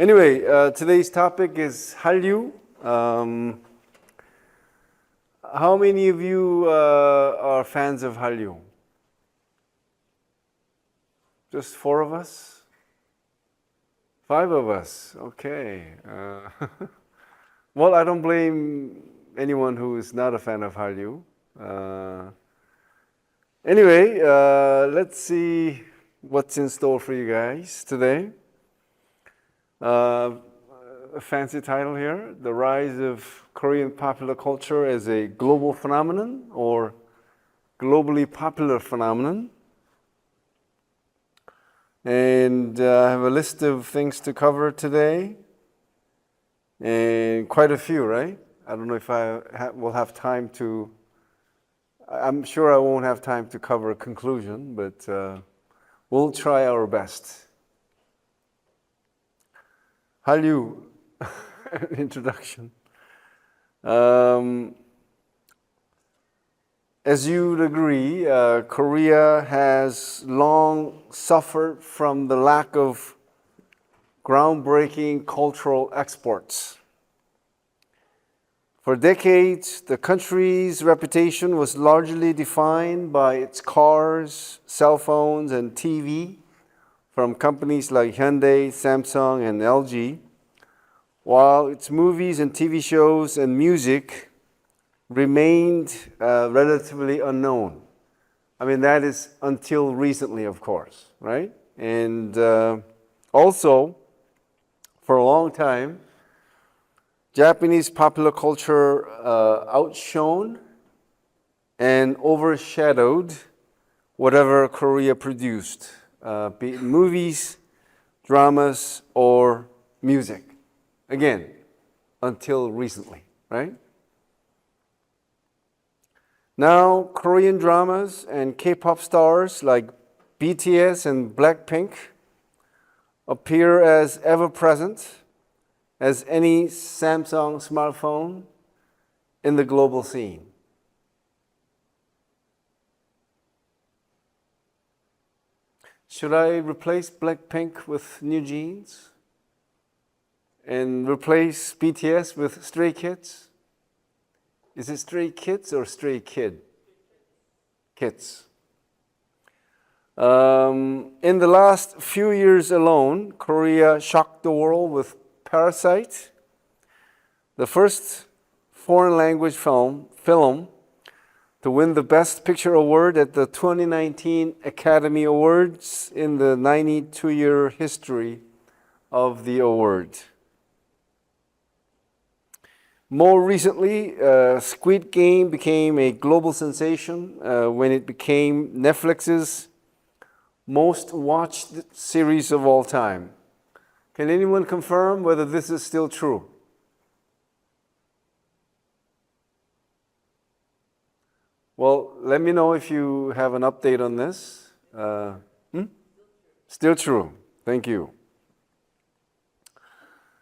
Anyway, today's topic is Hallyu. How many of you are fans of Hallyu? Just 4 of us? 5 of us, okay. Well, I don't blame anyone who is not a fan of Hallyu. Anyway, let's see what's in store for you guys today. A fancy title here, The Rise of Korean Popular Culture as a Global Phenomenon or Globally Popular Phenomenon. And I have a list of things to cover today, and quite a few, right? I don't know if I will have time to, I'm sure I won't have time to cover a conclusion, but we'll try our best. Hallyu, introduction. As you'd agree, Korea has long suffered from the lack of groundbreaking cultural exports. For decades, the country's reputation was largely defined by its cars, cell phones, and TV from companies like Hyundai, Samsung, and LG, while its movies and TV shows and music remained relatively unknown. I mean, that is until recently, of course, right? And also, for a long time, Japanese popular culture outshone and overshadowed whatever Korea produced, be it movies, dramas, or music. Again, until recently, right? Now, Korean dramas and K-pop stars like BTS and Blackpink appear as ever-present as any Samsung smartphone in the global scene. Should I replace Blackpink with New Jeans? And replace BTS with Stray Kids? Is it Stray Kids or Stray Kid? Kids. In the last few years alone, Korea shocked the world with Parasite, the first foreign language film to win the Best Picture Award at the 2019 Academy Awards in the 92-year history of the award. More recently, Squid Game became a global sensation when it became Netflix's most watched series of all time. Can anyone confirm whether this is still true? Well, let me know if you have an update on this. Still true. Thank you.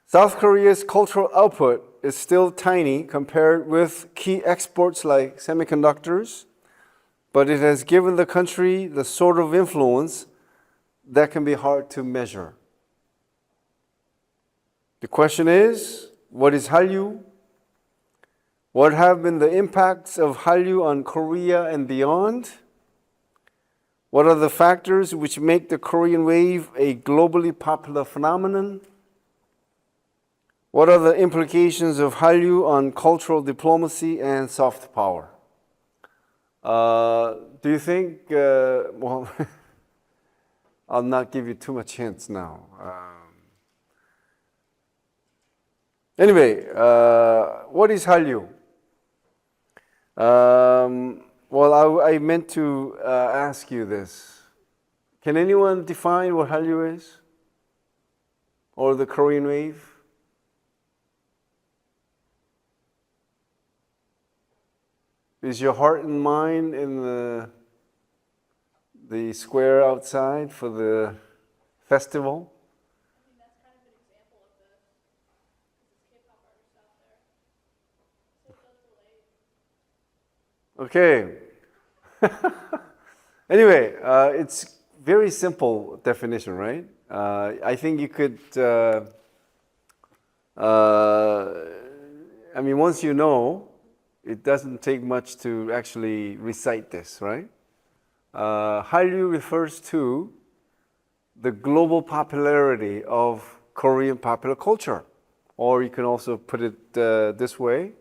South Korea's cultural output is still tiny compared with key exports like semiconductors, but it has given the country the sort of influence that can be hard to measure. The question is, what is Hallyu? What have been the impacts of Hallyu on Korea and beyond? What are the factors which make the Korean wave a globally popular phenomenon? What are the implications of Hallyu on cultural diplomacy and soft power? Do you think, well, I'll not give you too much hints now. Anyway, what is Hallyu? Well, I meant to ask you this. Can anyone define what Hallyu is? Or the Korean wave? Is your heart and mind in the square outside for the festival? I think that's kind of an example of this. This K-pop artist out there. So it does relate. Okay. Anyway, it's very simple definition, right? I think you could I mean, once you know, it doesn't take much to actually recite this, right? Hallyu refers to the global popularity of Korean popular culture. Or you can also put it this way.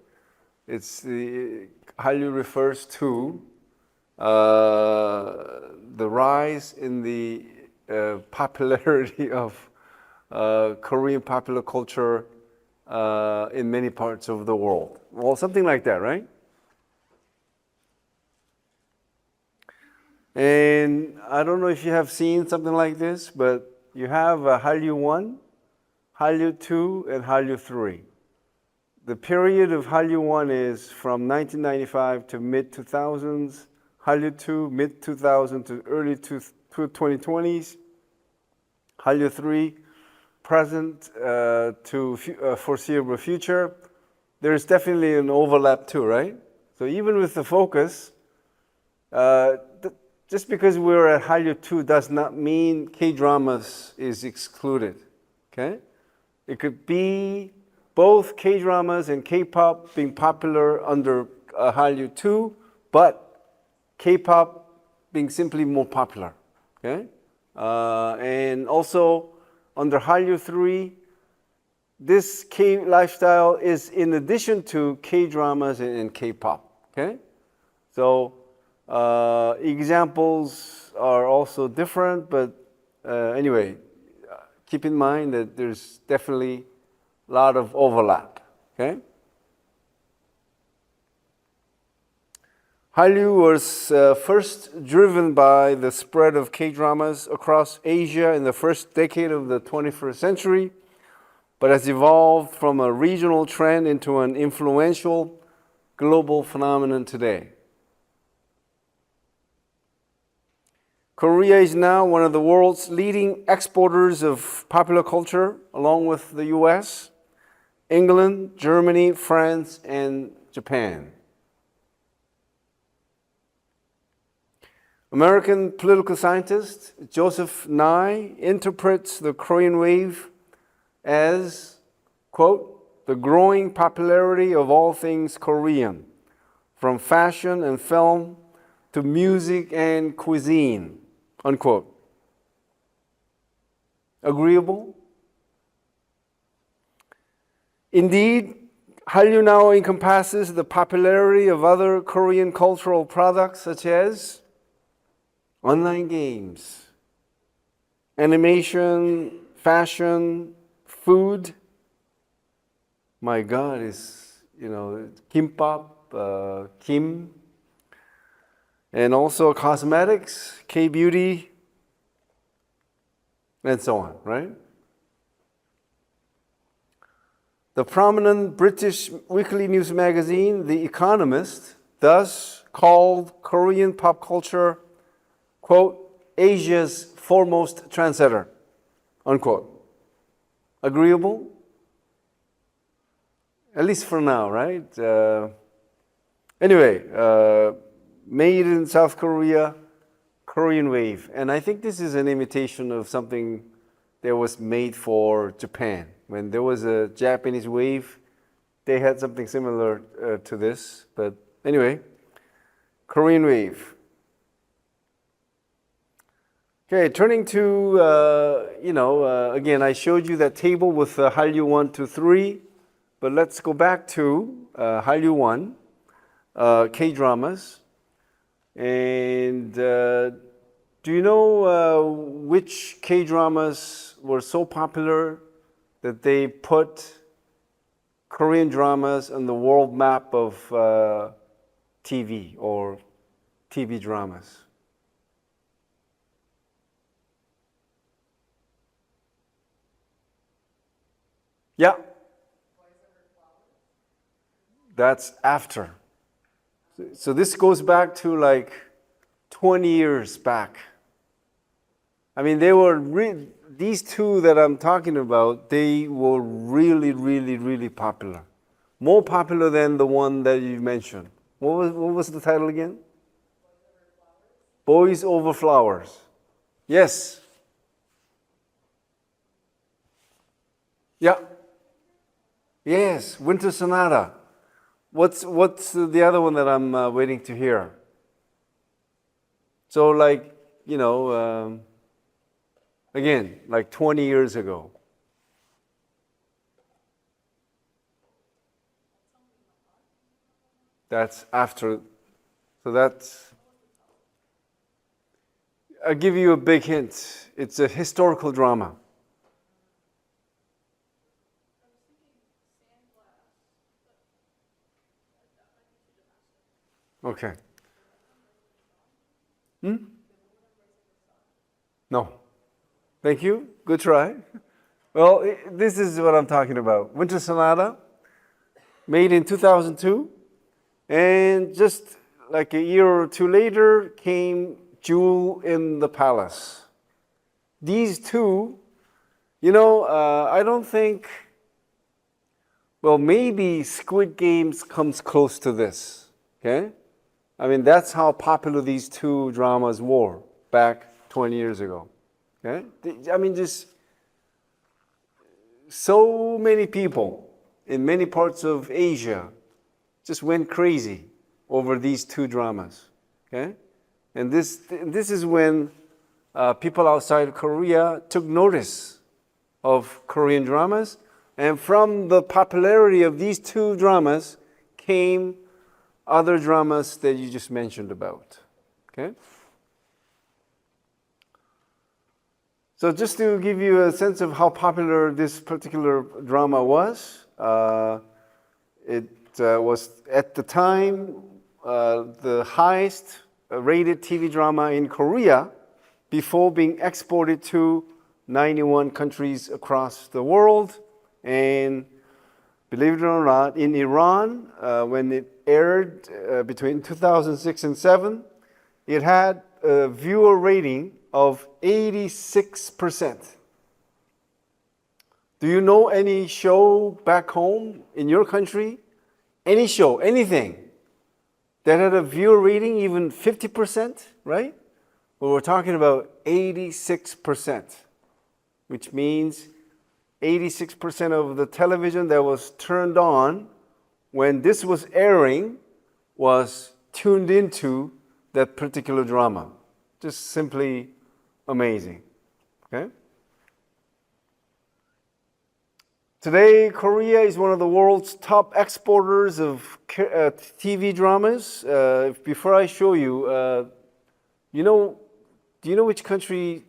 Hallyu refers to the rise in the popularity of Korean popular culture in many parts of the world. Well, something like that, right? And I don't know if you have seen something like this, but you have Hallyu 1, Hallyu 2, and Hallyu 3. The period of Hallyu 1 is from 1995 to mid-2000s, Hallyu 2 mid-2000 to early 2020s, Hallyu 3 present to foreseeable future. There's definitely an overlap too, right? So even with the focus, just because we're at Hallyu 2 does not mean K-dramas is excluded, okay? It could be both K-dramas and K-pop being popular under Hallyu 2, but K-pop being simply more popular, okay? And also under Hallyu 3, this K lifestyle is in addition to K-dramas and K-pop, okay? So examples are also different, but anyway, keep in mind that there's definitely a lot of overlap, okay? Hallyu was first driven by the spread of K-dramas across Asia in the first decade of the 21st century, but has evolved from a regional trend into an influential global phenomenon today. Korea is now one of the world's leading exporters of popular culture, along with the US, England, Germany, France, and Japan. American political scientist Joseph Nye interprets the Korean wave as, quote, the growing popularity of all things Korean, from fashion and film to music and cuisine, unquote. Agreeable? Indeed, Hallyu now encompasses the popularity of other Korean cultural products such as online games, animation, fashion, food. My God, is kimbap, kim, and also cosmetics, K-beauty, and so on, right? The prominent British weekly news magazine, The Economist, thus called Korean pop culture, quote, Asia's foremost trendsetter, unquote. Agreeable? At least for now, right? Anyway, made in South Korea, Korean wave. And I think this is an imitation of something that was made for Japan. When there was a Japanese wave, they had something similar to this. But anyway, Korean wave. Okay, turning to, again, I showed you that table with Hallyu 1 to 3, but let's go back to Hallyu 1, K-dramas. And do you know which K-dramas were so popular that they put Korean dramas on the world map of TV or TV dramas? Yeah. That's after. So this goes back to like 20 years back. I mean, these two that I'm talking about, they were really, really, really popular. More popular than the one that you mentioned. What was the title again? Boys Over Flowers. Yes. Yeah. Yes, Winter Sonata. What's the other one that I'm waiting to hear? So like, again, like 20 years ago. That's after, so that's, I'll give you a big hint. It's a historical drama. Okay. No. Thank you. Good try. Well, this is what I'm talking about. Winter Sonata, made in 2002. And just like a year or two later came Jewel in the Palace. These two, I don't think, well, maybe Squid Games comes close to this. Okay? I mean, that's how popular these two dramas were back 20 years ago. Okay? I mean, just so many people in many parts of Asia just went crazy over these two dramas. Okay? And this is when people outside Korea took notice of Korean dramas. And from the popularity of these two dramas came other dramas that you just mentioned about. Okay? So just to give you a sense of how popular this particular drama was, it was at the time the highest rated TV drama in Korea before being exported to 91 countries across the world. And believe it or not, in Iran, when it aired between 2006 and 2007, it had a viewer rating of 86%. Do you know any show back home in your country? Any show, anything, that had a viewer rating even 50%, right? Well, we're talking about 86%, which means 86% of the television that was turned on when this was airing was tuned into that particular drama. Just simply amazing. Okay? Today, Korea is one of the world's top exporters of TV dramas. Before I show you, do you know which country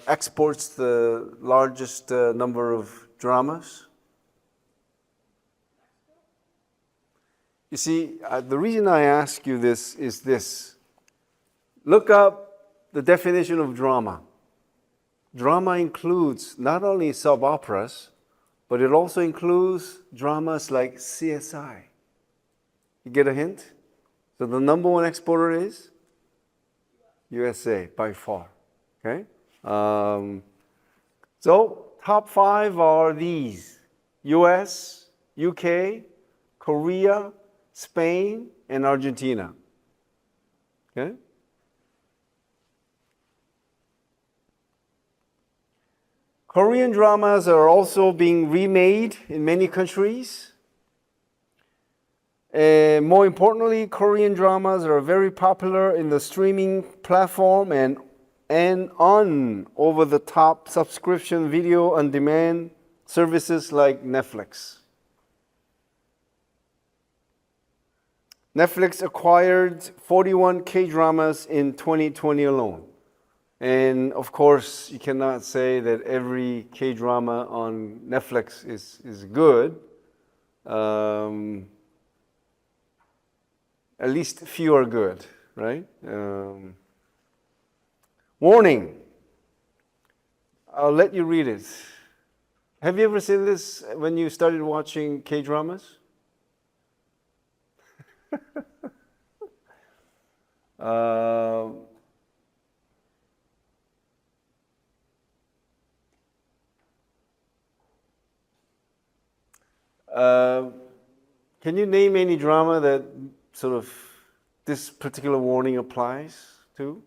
exports the largest number of dramas? You see, the reason I ask you this is this. Look up the definition of drama. Drama includes not only soap operas, but it also includes dramas like CSI. You get a hint? So the number one exporter is USA by far. Okay? So top 5 are these: US, UK, Korea, Spain, and Argentina. Okay? Korean dramas are also being remade in many countries. More importantly, Korean dramas are very popular in the streaming platform and on over-the-top subscription video on demand services like Netflix. Netflix acquired 41 K-dramas in 2020 alone. And of course, you cannot say that every K-drama on Netflix is good. At least few are good, right? Warning. I'll let you read it. Have you ever seen this when you started watching K-dramas? Can you name any drama that sort of this particular warning applies to?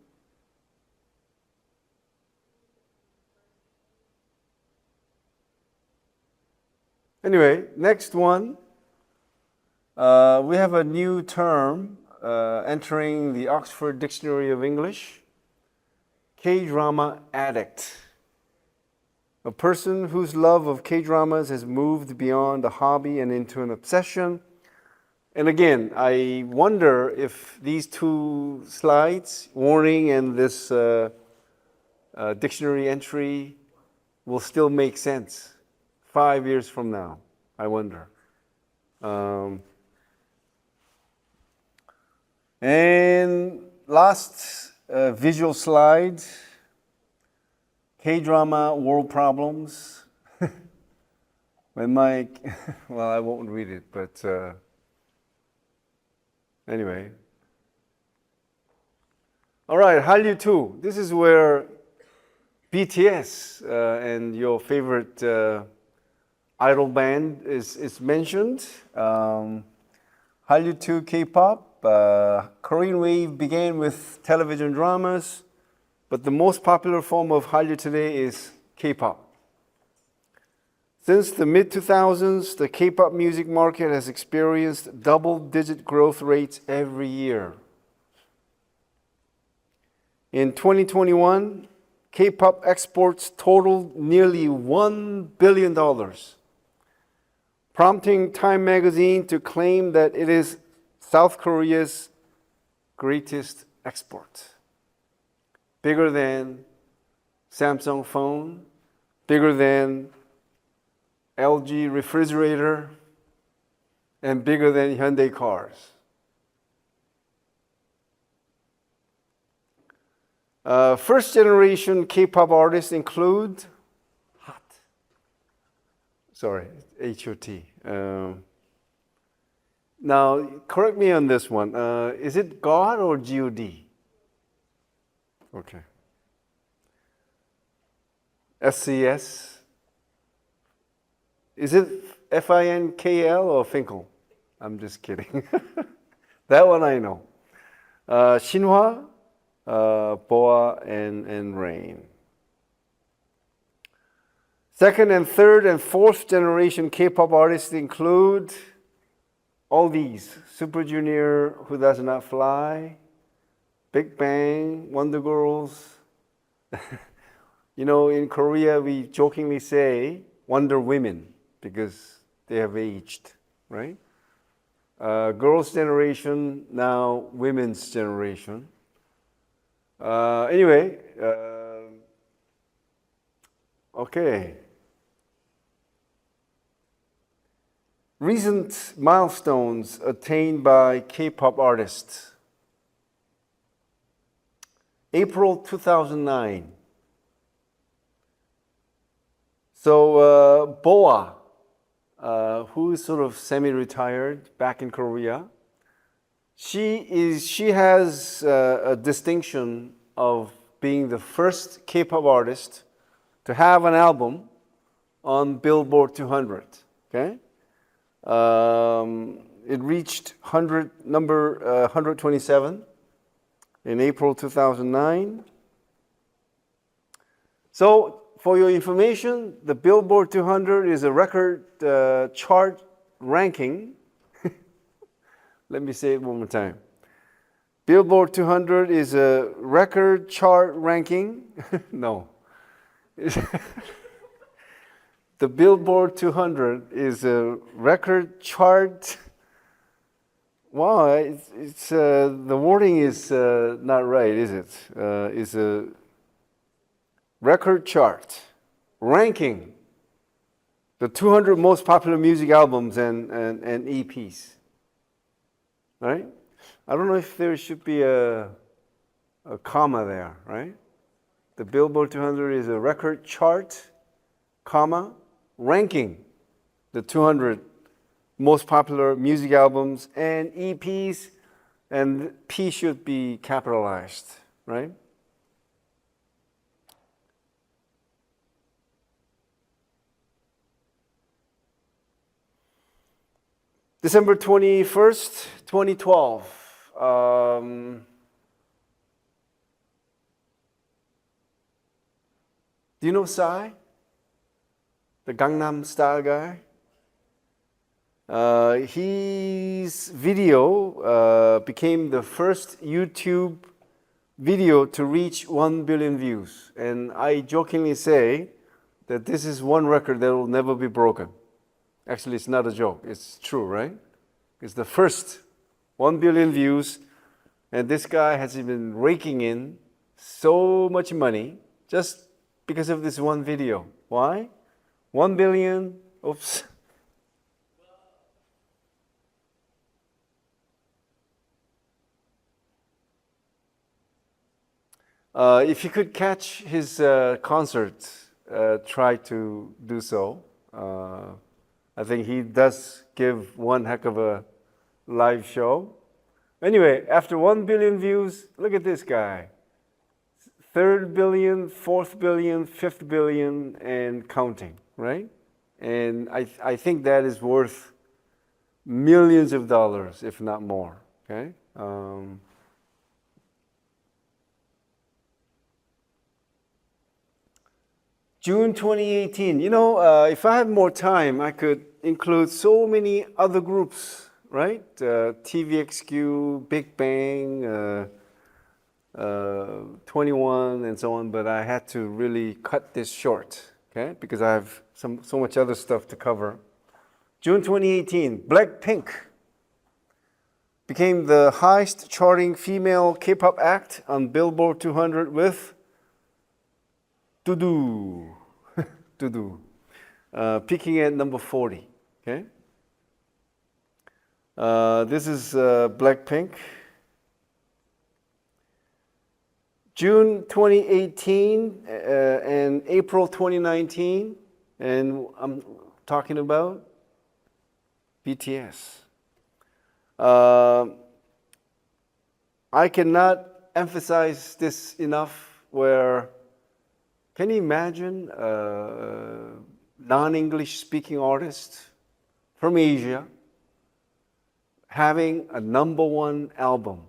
Anyway, next one. We have a new term entering the Oxford Dictionary of English. K-drama addict. A person whose love of K-dramas has moved beyond a hobby and into an obsession. And again, I wonder if these two slides, warning and this dictionary entry, will still make sense 5 years from now. I wonder. And last visual slide, K-drama world problems. When my, well, I won't read it, but anyway. All right, Hallyu 2. This is where BTS and your favorite idol band is mentioned. Hallyu 2 K-pop. Korean wave began with television dramas, but the most popular form of Hallyu today is K-pop. Since the mid-2000s, the K-pop music market has experienced double-digit growth rates every year. In 2021, K-pop exports totaled nearly $1 billion, prompting Time magazine to claim that it is South Korea's greatest export. Bigger than Samsung phone, bigger than LG refrigerator, and bigger than Hyundai cars. First generation K-pop artists include H-O-T. Now, correct me on this one. Is it God or G-O-D? Okay. SCS. Is it F-I-N-K-L or Finkel? I'm just kidding. That one I know. Shinhwa, Boa, and Rain. Second and third and fourth generation K-pop artists include all these: Super Junior, Who Does Not Fly, Big Bang, Wonder Girls. You know, in Korea we jokingly say Wonder Women because they have aged, right? Girls' generation, now women's generation. Anyway, okay. Recent milestones attained by K-pop artists. April 2009. So Boa, who is sort of semi-retired back in Korea, she has a distinction of being the first K-pop artist to have an album on Billboard 200. Okay, it reached number 127 in April 2009. So, for your information, the Billboard 200 is a record chart ranking. Let me say it one more time. Billboard 200 is a record chart ranking. No. The Billboard 200 is a record chart. Wow, it's the wording is not right, is it? It's a record chart ranking the 200 most popular music albums and EPs. Right? I don't know if there should be a comma there, right? The Billboard 200 is a record chart, comma, ranking the 200 most popular music albums and EPs, and P should be capitalized, right? December 21st, 2012. Do you know Psy? The Gangnam Style guy? His video became the first YouTube video to reach 1 billion views. And I jokingly say that this is one record that will never be broken. Actually, it's not a joke. It's true, right? It's the first 1 billion views. And this guy has been raking in so much money just because of this one video. Why? 1 billion. Oops. If you could catch his concert, try to do so. I think he does give one heck of a live show. Anyway, after 1 billion views, look at this guy. 3rd billion, 4th billion, 5th billion, and counting, right? And I think that is worth millions of dollars, if not more, okay? June 2018. You know, if I had more time, I could include so many other groups, right? TVXQ, Big Bang, 21, and so on. But I had to really cut this short, okay? Because I have so much other stuff to cover. June 2018, Blackpink became the highest charting female K-pop act on Billboard 200 with Tudu, peaking at number 40. Okay. This is Blackpink. June 2018 and April 2019, and I'm talking about BTS. I cannot emphasize this enough. Where can you imagine a non-English speaking artist from Asia having a #1 album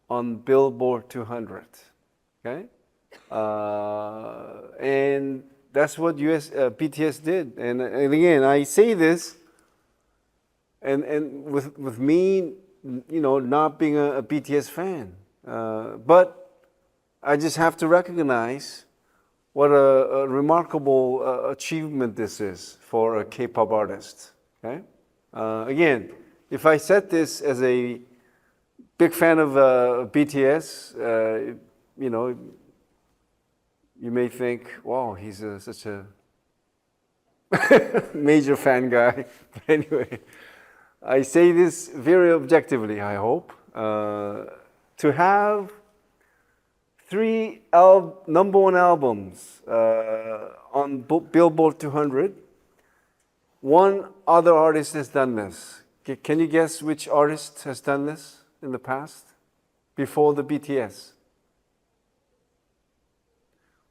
on Billboard 200? Okay, and that's what BTS did. And again, I say this, and with me, you know, not being a BTS fan, but I just have to recognize what a remarkable achievement this is for a K-pop artist. Okay, again, if I said this as a big fan of BTS, you know, you may think, wow, he's such a major fan guy. But anyway, I say this very objectively, I hope. To have 3 #1 albums on Billboard 200, one other artist has done this. Can you guess which artist has done this in the past, before the BTS?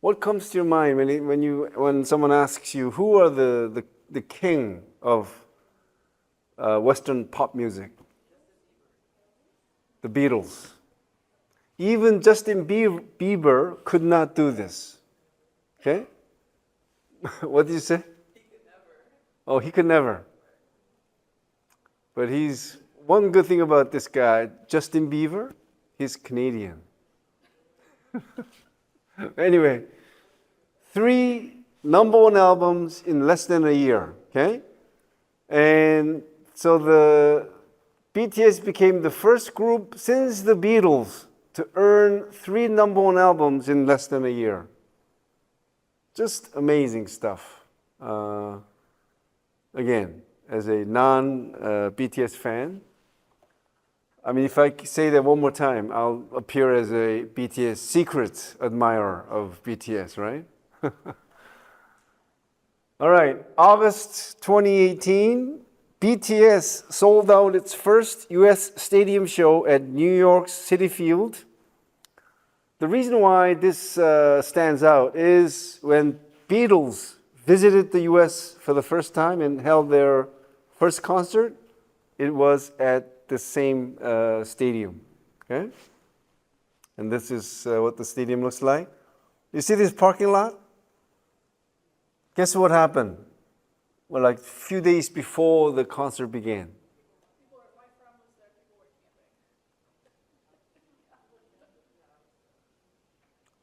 What comes to your mind when someone asks you who are the king of Western pop music? The Beatles. Even Justin Bieber could not do this. Okay? What did you say? He could never. Oh, he could never. But he's one good thing about this guy, Justin Bieber, he's Canadian. Anyway, 3 #1 albums in less than a year, okay? And so the BTS became the first group since the Beatles to earn 3 #1 albums in less than a year. Just amazing stuff. Again, as a non-BTS fan, I mean, if I say that one more time, I'll appear as a BTS secret admirer of BTS, right? All right, August 2018, BTS sold out its first US stadium show at New York's Citi Field. The reason why this stands out is when Beatles visited the US for the first time and held their first concert, it was at the same stadium, okay? And this is what the stadium looks like. You see this parking lot? Guess what happened? well, like a few days before the concert began. My friend was there, people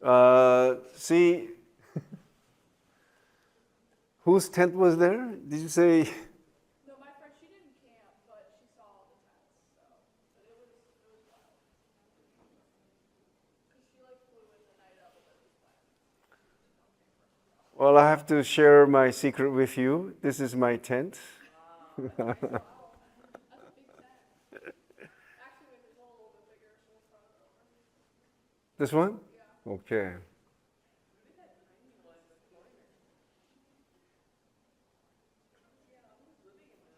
were camping. See, whose tent was there? Did you say? No, my friend, she didn't camp, but she saw all the tents, so. But it was wild. Because she like flew in the night of and then was planned. Well, I have to share my secret with you. This is my tent. That's a big tent. Actually, maybe it's a little bit bigger, so we'll front it over. This one? Yeah. Okay.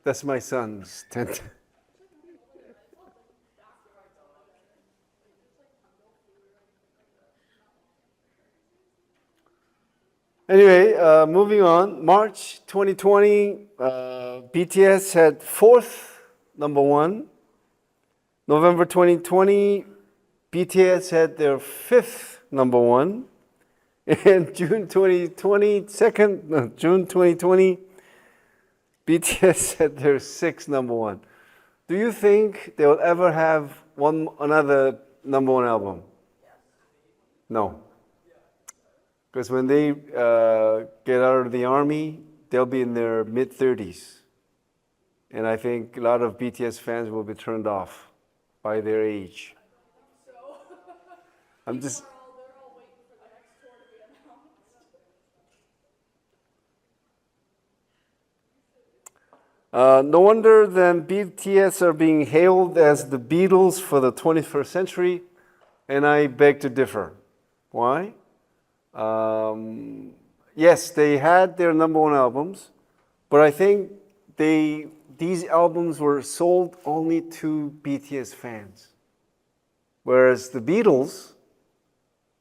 That's my son's tent. Anyway, moving on. March 2020, BTS had fourth number one. November 2020, BTS had their fifth number one. And June 2020, June 2020, BTS had their sixth number one. Do you think they'll ever have another number one album? No. Because when they get out of the army, they'll be in their mid-30s. And I think a lot of BTS fans will be turned off by their age. So, I'm just... they're all waiting for the next tour to be announced. No wonder then BTS are being hailed as the Beatles for the 21st century, and I beg to differ. Why? Yes, they had their number one albums, but I think these albums were sold only to BTS fans. Whereas the Beatles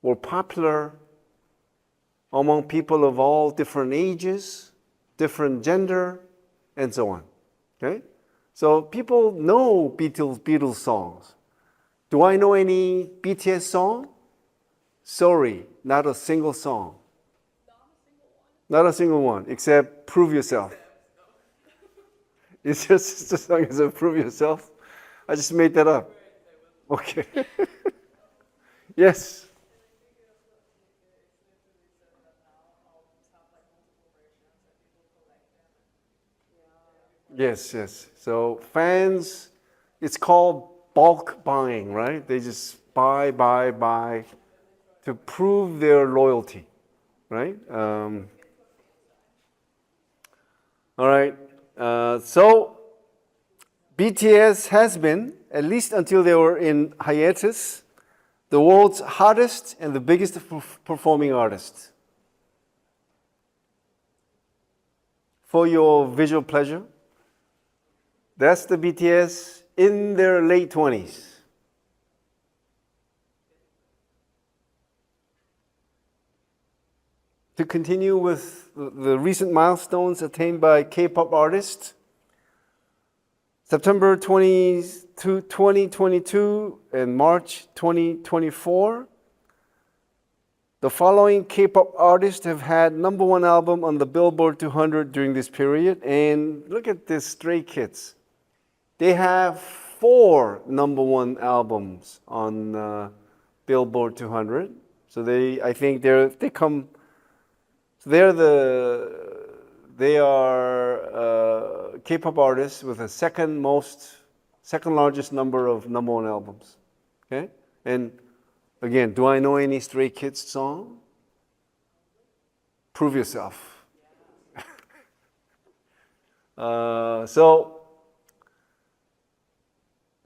were popular among people of all different ages, different gender, and so on. Okay? So people know Beatles songs. Do I know any BTS song? Sorry, not a single song. Not a single one, except Prove Yourself. It's just the song is Prove Yourself. I just made that up. Okay. Yes. Yes, yes. So fans, it's called bulk buying, right? They just buy to prove their loyalty, right? All right. So BTS has been, at least until they were in hiatus, the world's hottest and the biggest performing artist. For your visual pleasure, that's the BTS in their late 20s. To continue with the recent milestones attained by K-pop artists, September 2022 and March 2024, the following K-pop artists have had number one album on the Billboard 200 during this period. And look at this Stray Kids. They have 4 number one albums on Billboard 200. So they are K-pop artists with the second largest number of number one albums. Okay, and again, do I know any Stray Kids song? Prove Yourself. So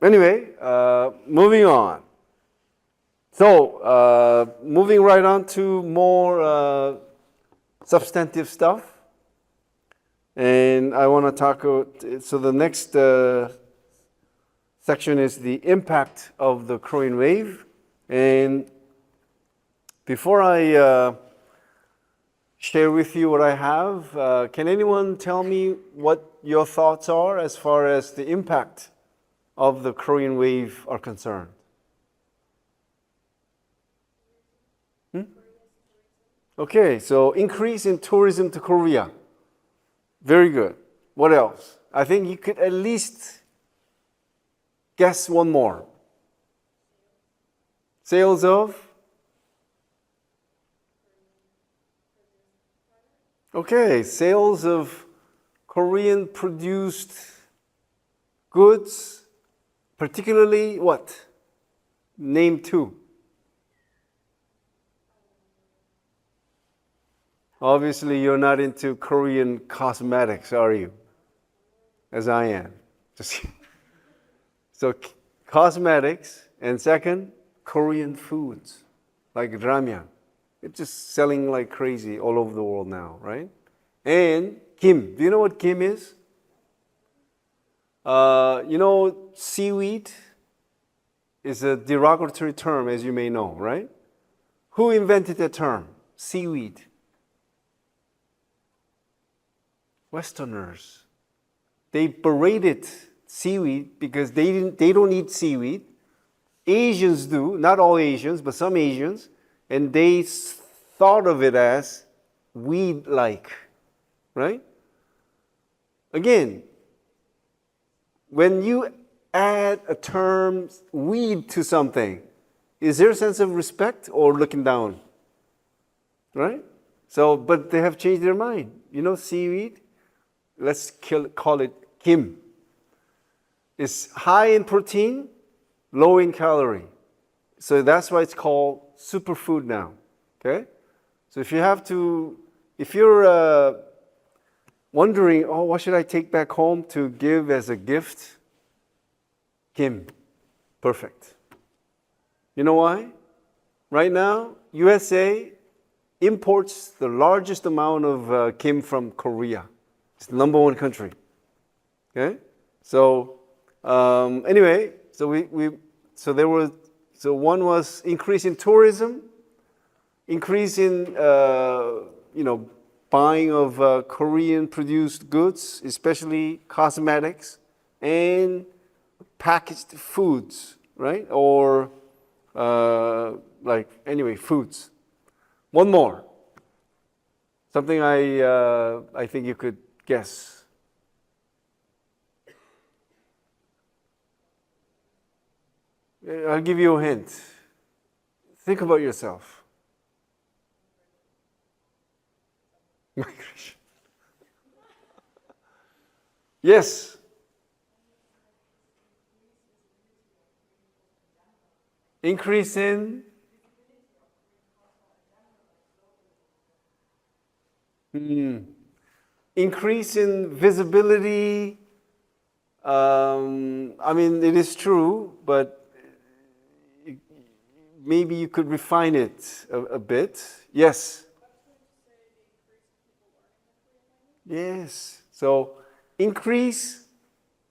anyway, moving on. So moving right on to more substantive stuff. And I want to talk about, so the next section is the impact of the Korean wave. And before I share with you what I have, can anyone tell me what your thoughts are as far as the impact of the Korean wave are concerned? Okay, so increase in tourism to Korea. Very good. What else? I think you could at least guess one more. Sales of? Okay, sales of Korean produced goods, particularly what? Name two. Obviously, you're not into Korean cosmetics, are you? As I am. So, cosmetics, and second, Korean foods, like ramyeon. It's just selling like crazy all over the world now, right? And kim. Do you know what kim is? Seaweed is a derogatory term, as you may know, right? Who invented that term? Seaweed. Westerners. They berated seaweed because they don't eat seaweed. Asians do, not all Asians, but some Asians, and they thought of it as weed-like, right? Again, when you add a term weed to something, is there a sense of respect or looking down? Right? So, but they have changed their mind. Seaweed, let's call it kim. It's high in protein, low in calorie. So that's why it's called superfood now. Okay? So if you're wondering, what should I take back home to give as a gift? Kim. Perfect. You know why? Right now, USA imports the largest amount of kim from Korea. It's the number one country. Okay? So anyway, so one was increase in tourism, increase in buying of Korean produced goods, especially cosmetics, and packaged foods, right? Or foods. One more. Something I think you could guess. I'll give you a hint. Think about yourself. Migration. Yes. Increase in increase in visibility. It is true, but maybe you could refine it a bit. Yes. Yes. So increase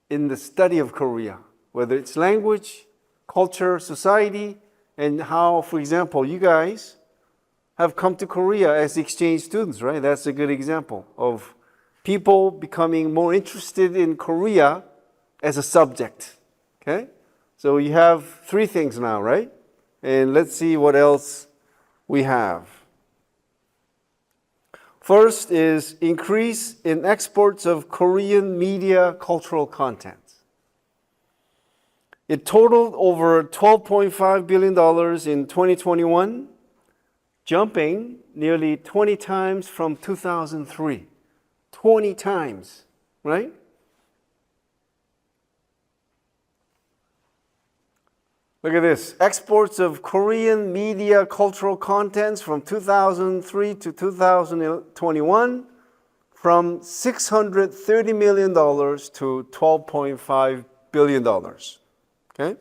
in the study of Korea, whether it's language, culture, society, and how, for example, you guys have come to Korea as exchange students, right? That's a good example of people becoming more interested in Korea as a subject. Okay? So you have three things now, right? And let's see what else we have. First is increase in exports of Korean media cultural content. It totaled over $12.5 billion in 2021, jumping nearly 20 times from 2003. 20 times, right? Look at this. Exports of Korean media cultural contents from 2003 to 2021 from $630 million to $12.5 billion. Okay?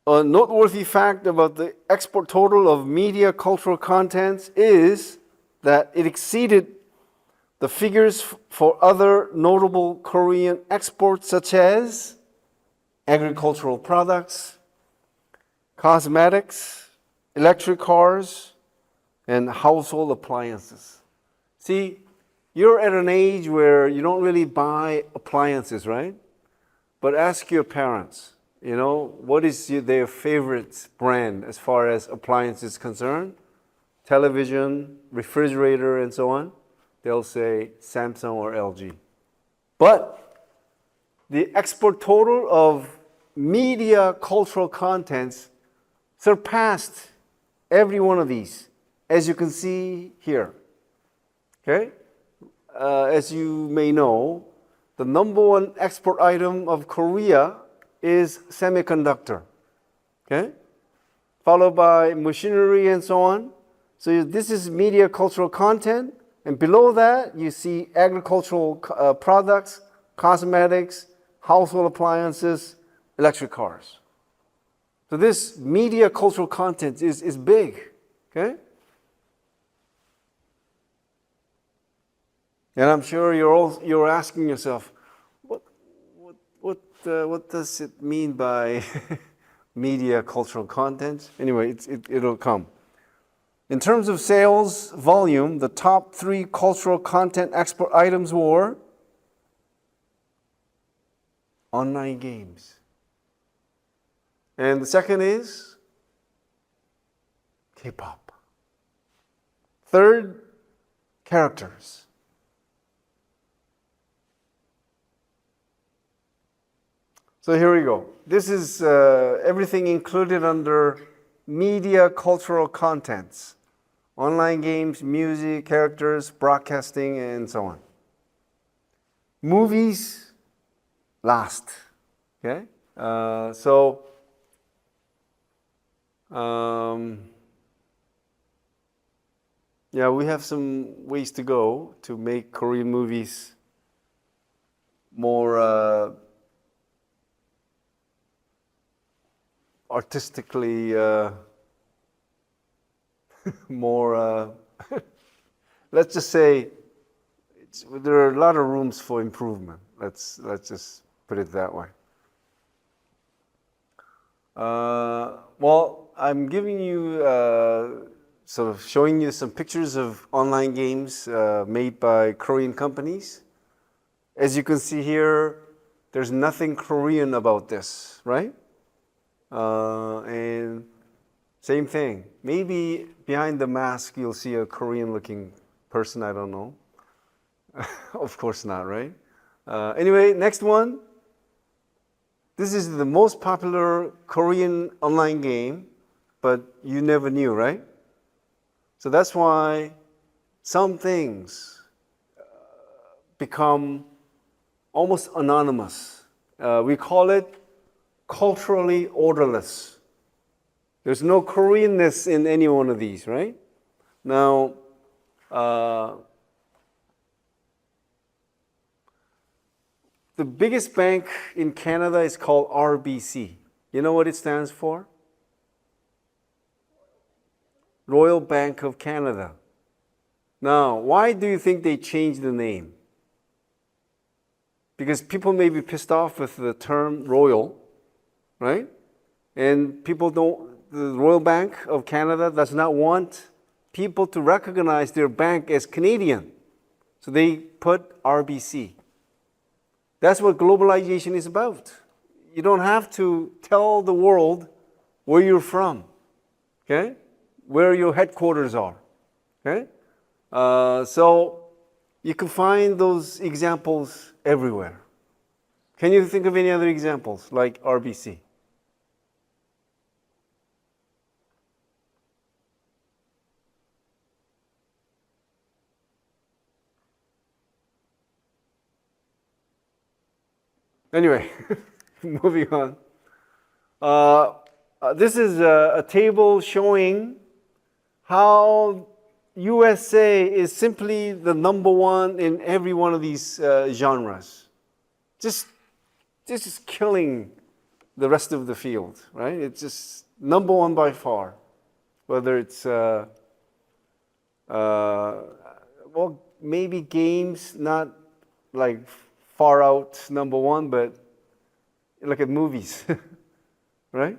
A noteworthy fact about the export total of media cultural contents is that it exceeded the figures for other notable Korean exports such as agricultural products, cosmetics, electric cars, and household appliances. See, you're at an age where you don't really buy appliances, right? But ask your parents, what is their favorite brand as far as appliances concerned? television, refrigerator, and so on, they'll say Samsung or LG. But the export total of media cultural contents surpassed every one of these, as you can see here. Okay? As you may know, the number one export item of Korea is semiconductor. Okay? Followed by machinery and so on. So this is media cultural content. And below that, you see agricultural products, cosmetics, household appliances, electric cars. So this media cultural content is big. Okay? And I'm sure you're asking yourself, what does it mean by media cultural content? Anyway, it'll come. In terms of sales volume, the top 3 cultural content export items were online games. And the second is K-pop. Third, characters. So here we go. This is everything included under media cultural contents. Online games, music, characters, broadcasting, and so on. Movies, last. Okay? Yeah, we have some ways to go to make Korean movies more artistically more, let's just say, there are a lot of rooms for improvement. Let's just put it that way. Well, I'm giving you, sort of showing you some pictures of online games made by Korean companies. As you can see here, there's nothing Korean about this, right? And same thing. Maybe behind the mask you'll see a Korean-looking person. I don't know. Of course not, right? Anyway, next one. This is the most popular Korean online game, but you never knew, right? So that's why some things become almost anonymous. We call it culturally orderless. There's no Koreanness in any one of these, right? Now, the biggest bank in Canada is called RBC. You know what it stands for? Royal Bank of Canada. Now, why do you think they changed the name? Because people may be pissed off with the term royal, right? And people don't, the Royal Bank of Canada does not want people to recognize their bank as Canadian. So they put RBC. That's what globalization is about. You don't have to tell the world where you're from, okay? Where your headquarters are, okay? So you can find those examples everywhere. Can you think of any other examples like RBC? Anyway, moving on. This is a table showing how USA is simply the number one in every one of these genres. Just killing the rest of the field, right? It's just number one by far. Whether it's, well, maybe games, not like far out number one, but look at movies, right?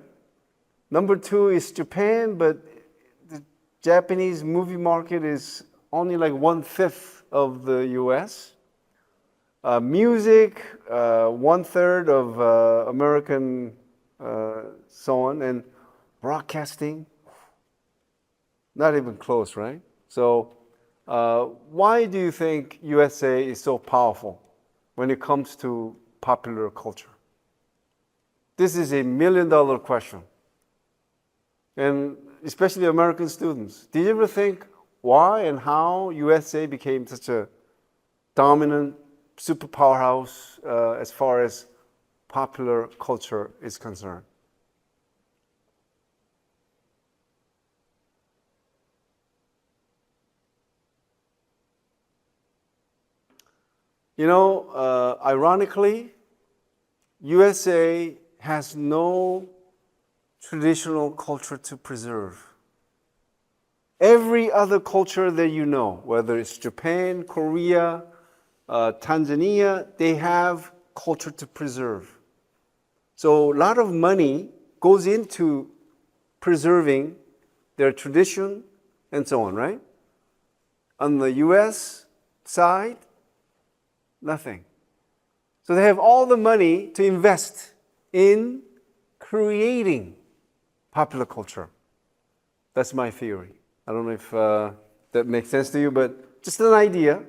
Number 2 is Japan, but the Japanese movie market is only like 1/5 of the US. Music, 1/3 of American, so on, and broadcasting. Not even close, right? So why do you think USA is so powerful when it comes to popular culture? This is $1 million question. And especially American students, did you ever think why and how USA became such a dominant super powerhouse as far as popular culture is concerned? You know, ironically, USA has no traditional culture to preserve. Every other culture that you know, whether it's Japan, Korea, Tanzania, they have culture to preserve. So a lot of money goes into preserving their tradition and so on, right? On the US side, nothing. So they have all the money to invest in creating popular culture. That's my theory. I don't know if that makes sense to you, but just an idea.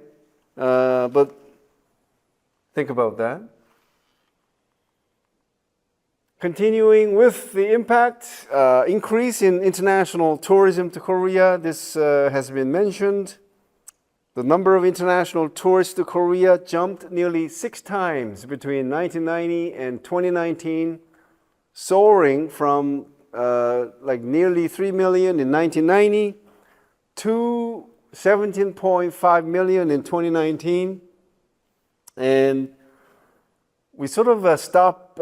But think about that. Continuing with the impact, increase in international tourism to Korea. This has been mentioned. The number of international tourists to Korea jumped nearly 6 times between 1990 and 2019, soaring from like nearly 3 million in 1990 to 17.5 million in 2019. And we sort of stop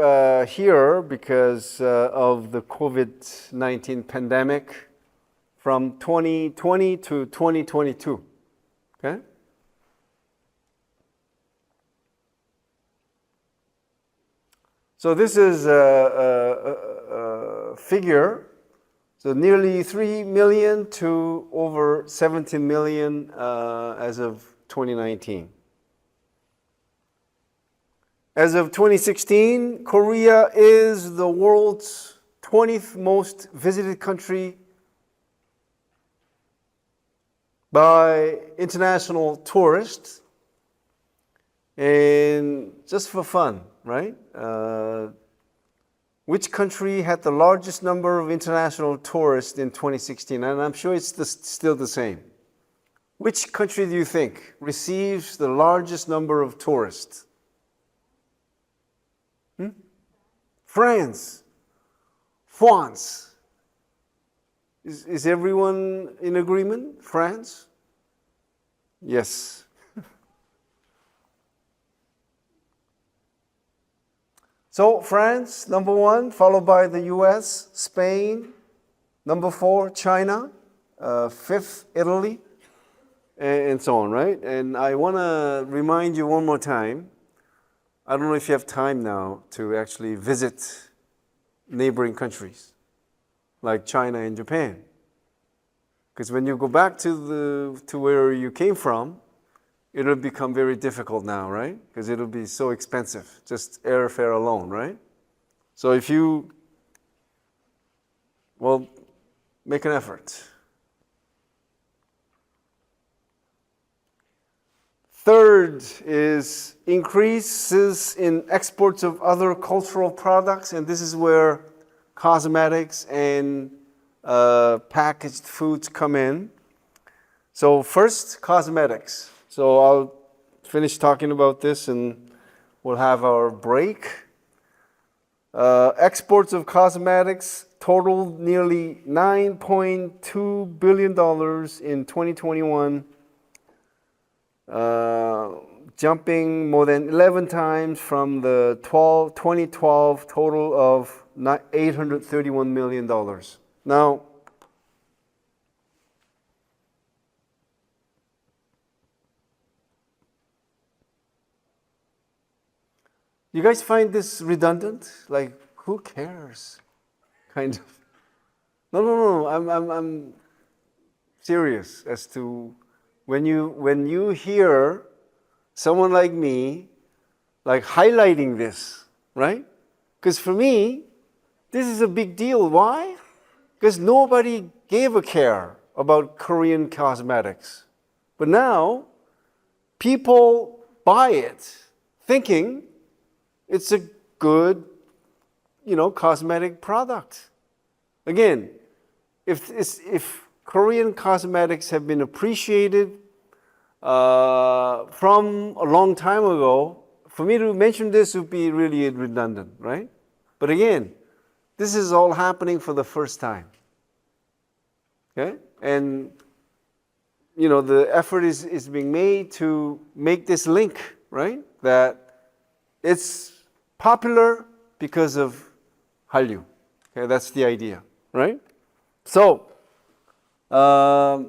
here because of the COVID-19 pandemic from 2020 to 2022. Okay? So this is a figure. So nearly 3 million to over 17 million as of 2019. As of 2016, Korea is the world's 20th most visited country by international tourists. And just for fun, right? Which country had the largest number of international tourists in 2016? And I'm sure it's still the same. Which country do you think receives the largest number of tourists? France. France. Is everyone in agreement? France? Yes. So France, number 1, followed by the US, Spain, number 4, China, 5th, Italy, and so on, right? And I want to remind you one more time, I don't know if you have time now to actually visit neighboring countries like China and Japan. Because when you go back to where you came from, it'll become very difficult now, right? Because it'll be so expensive, just airfare alone, right? So if you, well, make an effort. Third is increases in exports of other cultural products, and this is where cosmetics and packaged foods come in. So first, cosmetics. So I'll finish talking about this and we'll have our break. Exports of cosmetics totaled nearly $9.2 billion in 2021, jumping more than 11 times from the 2012 total of $831 million. Now, you guys find this redundant? Like, who cares? Kind of. No. I'm serious as to when you hear someone like me like highlighting this, right? Because for me, this is a big deal. Why? Because nobody gave a care about Korean cosmetics. But now, people buy it thinking it's a good, cosmetic product. Again, if Korean cosmetics have been appreciated from a long time ago, for me to mention this would be really redundant, right? But again, this is all happening for the first time. Okay? And the effort is being made to make this link, right? That it's popular because of Hallyu. Okay, that's the idea, right? So, I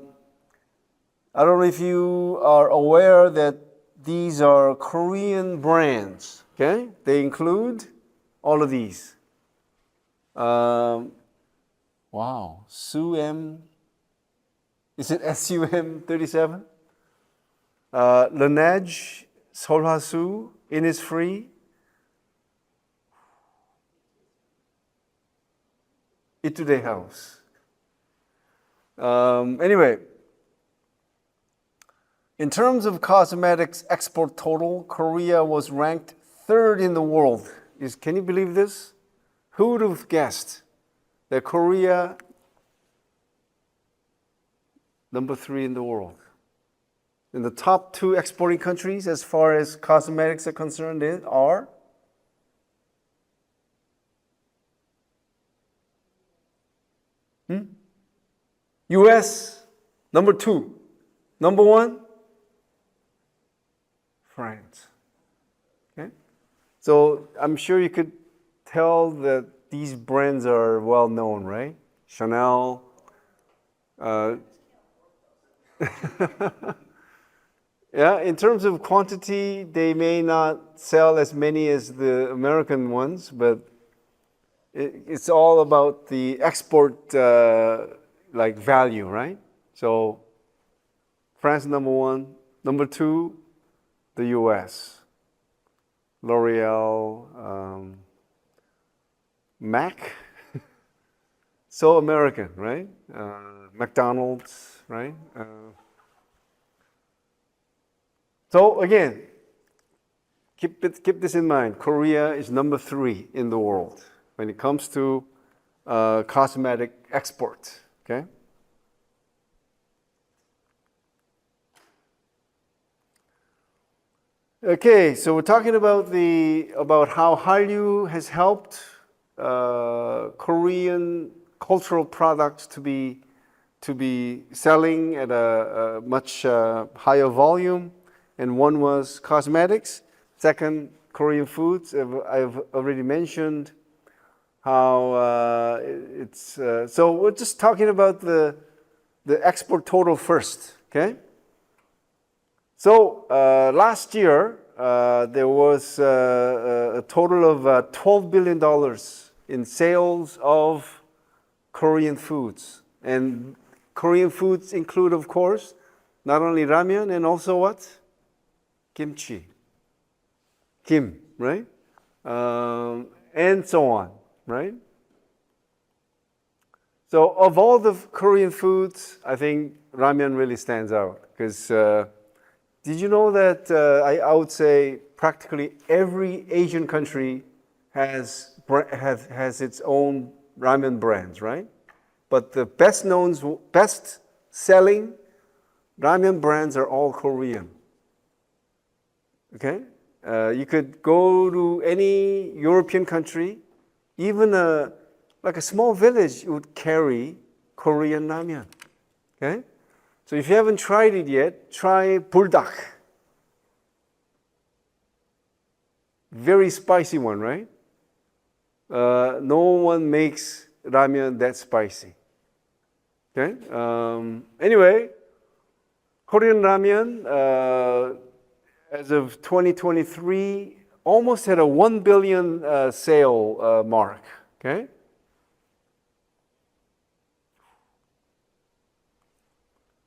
don't know if you are aware that these are Korean brands. Okay, they include all of these. Wow, SUM. Is it SUM 37? Laneige, Solhasu, Innisfree, Itude House. Anyway, in terms of cosmetics export total, Korea was ranked 3rd in the world. Can you believe this? Who would have guessed that Korea, number 3 in the world? In the top 2 exporting countries as far as cosmetics are concerned are US, number 2. Number 1, France. Okay? So I'm sure you could tell that these brands are well known, right? Chanel. Yeah, in terms of quantity, they may not sell as many as the American ones, but it's all about the export value, right? So France number 1, number 2, the US, L'Oreal, Mac, so American, right? McDonald's, right? So again, keep this in mind. Korea is number 3 in the world when it comes to cosmetic export. Okay. Okay, so we're talking about how Hallyu has helped Korean cultural products to be selling at a much higher volume, and one was cosmetics. Second, Korean foods. I've already mentioned how it's. So we're just talking about the export total first. Okay. So last year there was a total of $12 billion in sales of Korean foods, and Korean foods include, of course, not only ramen and also what? Kimchi. Kim, right? And so on, right? So of all the Korean foods, I think ramen really stands out because did you know that I would say practically every Asian country has its own ramen brands, right? But the best selling ramen brands are all Korean. Okay? You could go to any European country, even like a small village would carry Korean ramen. Okay? So if you haven't tried it yet, try buldak. Very spicy one, right? No one makes ramen that spicy. Okay? Anyway, Korean ramen, as of 2023, almost had a 1 billion sale mark. Okay?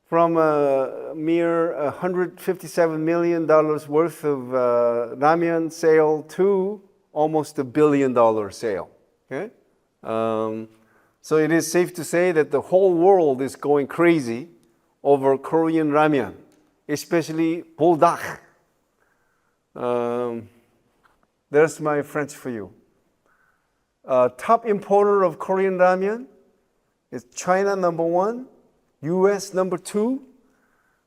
From a mere $157 million worth of ramen sale to almost $1 billion sale. Okay? So it is safe to say that the whole world is going crazy over Korean ramen, especially buldak. There's my French for you. Top importer of Korean ramen is China number 1, US number 2,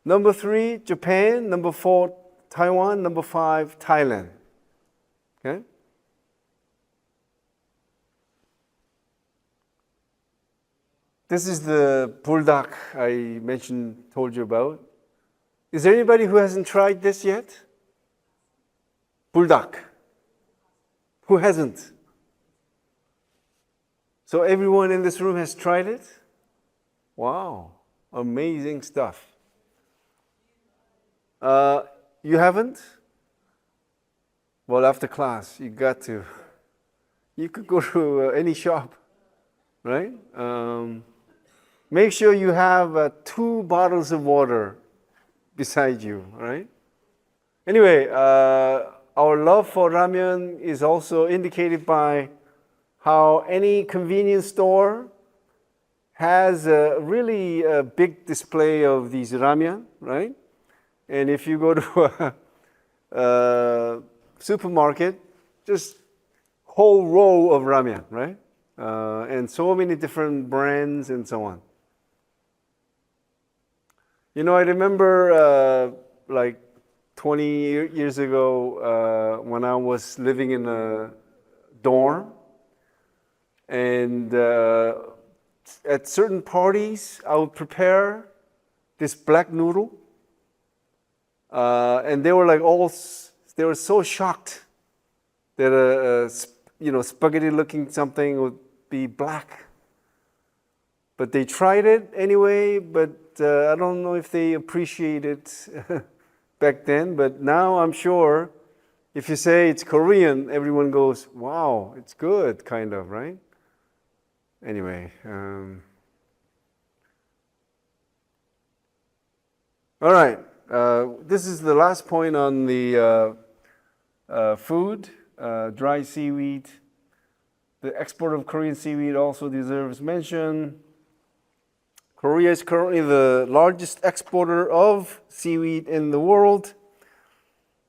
number 3 Japan, number 4 Taiwan, number 5 Thailand. Okay? This is the buldak I told you about. Is there anybody who hasn't tried this yet? Buldak. Who hasn't? So everyone in this room has tried it? Wow, amazing stuff. You haven't? Well, after class, you got to. You could go to any shop, right? Make sure you have 2 bottles of water beside you, right? Anyway, our love for ramen is also indicated by how any convenience store has a really big display of these ramen, right? And if you go to a supermarket, just whole row of ramen, right? And so many different brands and so on. You know, I remember like 20 years ago when I was living in a dorm, and at certain parties I would prepare this black noodle, and they were like they were so shocked that spaghetti looking something would be black. But they tried it anyway, but I don't know if they appreciate it back then. But now I'm sure if you say it's Korean, everyone goes, wow, it's good, kind of, right? Anyway. All right. This is the last point on the food, dry seaweed. The export of Korean seaweed also deserves mention. Korea is currently the largest exporter of seaweed in the world.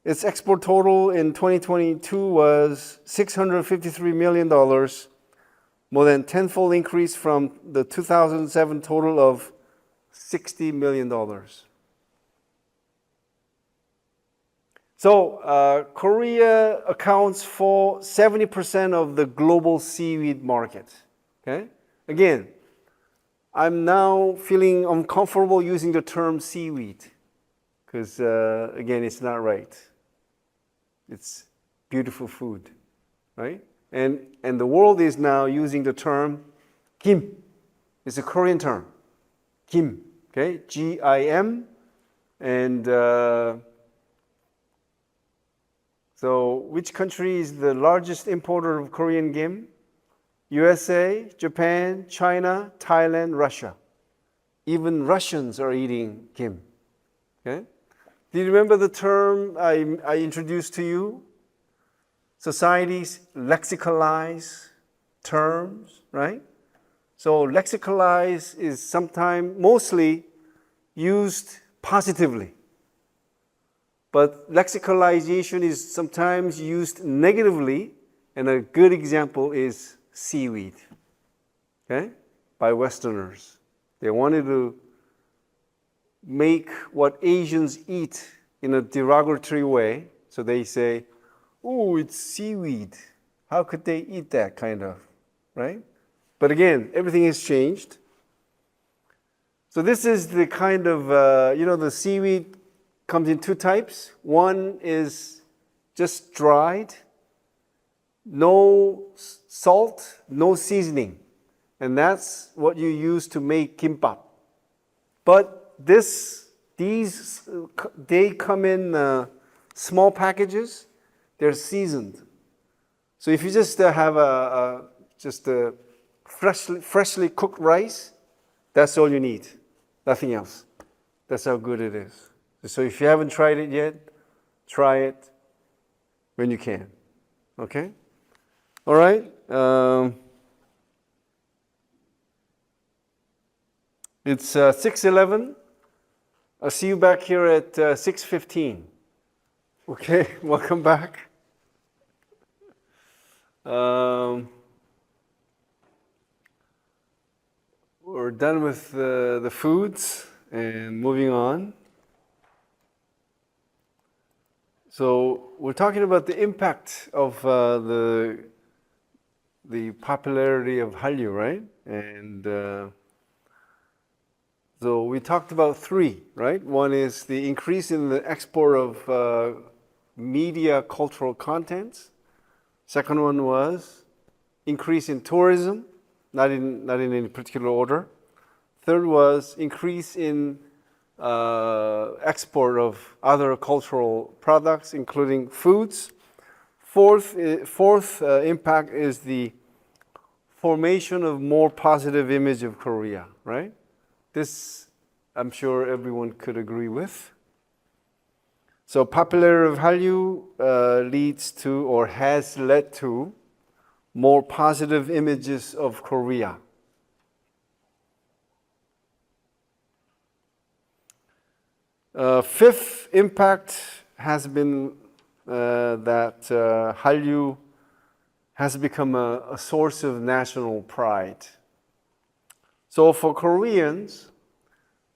Its export total in 2022 was $653 million, more than tenfold increase from the 2007 total of $60 million. So Korea accounts for 70% of the global seaweed market. Okay? Again, I'm now feeling uncomfortable using the term seaweed because, again, it's not right. It's beautiful food, right? And the world is now using the term kim. It's a Korean term, kim, okay? G-I-M. And so which country is the largest importer of Korean kim? USA, Japan, China, Thailand, Russia. Even Russians are eating kim. Okay? Do you remember the term I introduced to you? Societies lexicalize terms, right? So lexicalize is sometimes mostly used positively. But lexicalization is sometimes used negatively, and a good example is seaweed, okay, by Westerners. They wanted to make what Asians eat in a derogatory way, so they say, oh, it's seaweed. How could they eat that, kind of, right? But again, everything has changed. So this is the kind of, the seaweed comes in 2 types. One is just dried, no salt, no seasoning. And that's what you use to make kimbap. But they come in small packages. They're seasoned. So if you just have a freshly cooked rice, that's all you need. Nothing else. That's how good it is. So if you haven't tried it yet, try it when you can. Okay? All right? It's 6:11. I'll see you back here at 6:15. Okay, welcome back. We're done with the foods and moving on. So we're talking about the impact of the popularity of Hallyu, right? And so we talked about three, right? One is the increase in the export of media cultural contents. Second one was increase in tourism, not in any particular order. Third was increase in export of other cultural products, including foods. Fourth impact is the formation of more positive image of Korea, right? This, I'm sure everyone could agree with. So popularity of Hallyu leads to or has led to more positive images of Korea. Fifth impact has been that Hallyu has become a source of national pride. So for Koreans,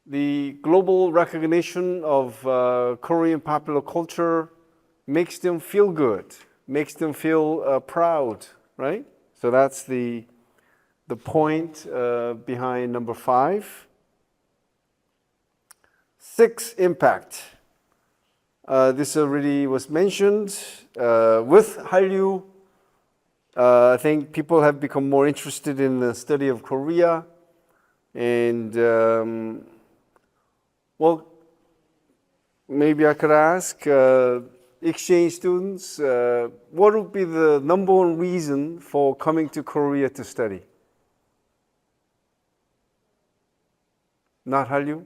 the global recognition of Korean popular culture makes them feel good, makes them feel proud, right? So that's the point behind number 5. Sixth impact. This already was mentioned. With Hallyu, I think people have become more interested in the study of Korea. And, well, maybe I could ask exchange students, what would be the number one reason for coming to Korea to study? Not Hallyu?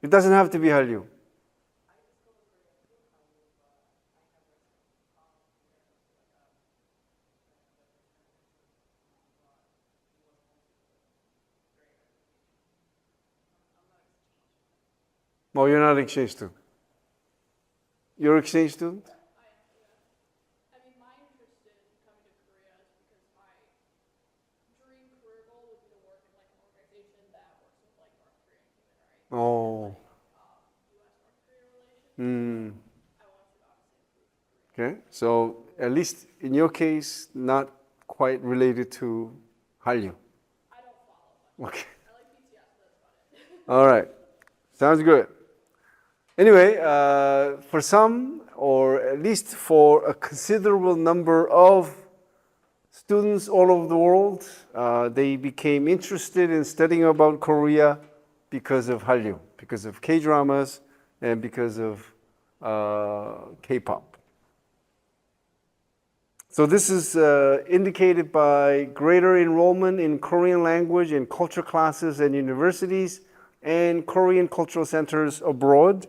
It doesn't have to be Hallyu. Oh, you're not an exchange student. You're an exchange student? I mean, my interest in coming to Korea is because my dream career goal would be to work in like an organization that works with like North Korean human rights. Oh. U.S.-North Korea relations. Mm. I want to obviously improve Korea. Okay, so at least in your case, not quite related to Hallyu. I don't follow much. Okay. I like BTS, but that's about it. All right. Sounds good. Anyway, for some, or at least for a considerable number of students all over the world, they became interested in studying about Korea because of Hallyu, because of K-dramas, and because of K-pop. So this is indicated by greater enrollment in Korean language and culture classes at universities and Korean cultural centers abroad.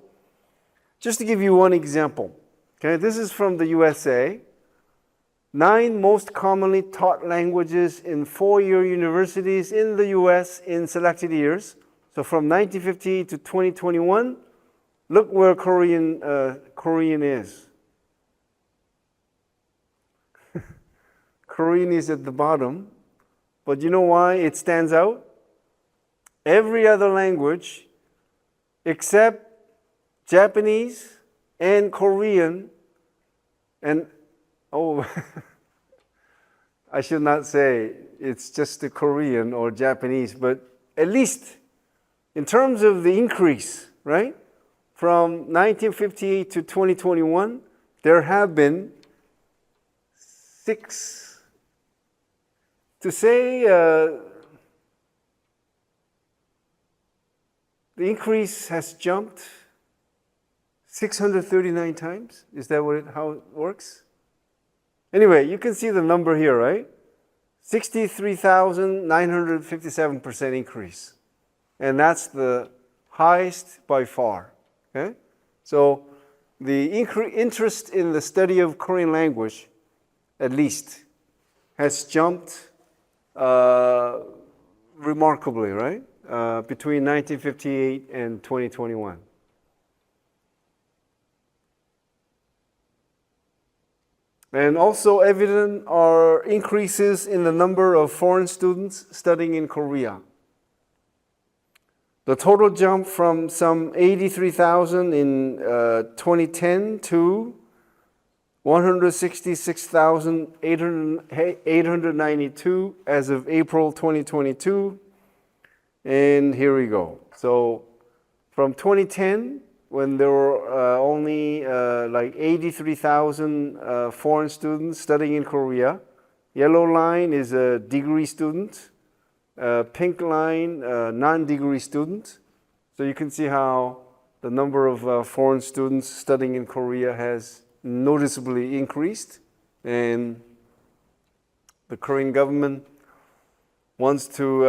Just to give you one example, okay, this is from the USA. 9 most commonly taught languages in 4-year universities in the US in selected years. So from 1950 to 2021, look where Korean is. Korean is at the bottom, but you know why it stands out? Every other language except Japanese and Korean, and I should not say it's just the Korean or Japanese, but at least in terms of the increase, right? From 1958 to 2021, there have been 6. To say the increase has jumped 639 times. Is that how it works? Anyway, you can see the number here, right? 63,957% increase. And that's the highest by far. Okay? So the interest in the study of Korean language, at least, has jumped remarkably, right? between 1958 and 2021. And also evident are increases in the number of foreign students studying in Korea. The total jump from some 83,000 in 2010 to 166,892 as of April 2022. And here we go. So from 2010, when there were only like 83,000 foreign students studying in Korea, yellow line is a degree student, pink line, non-degree student. So you can see how the number of foreign students studying in Korea has noticeably increased, and the Korean government wants to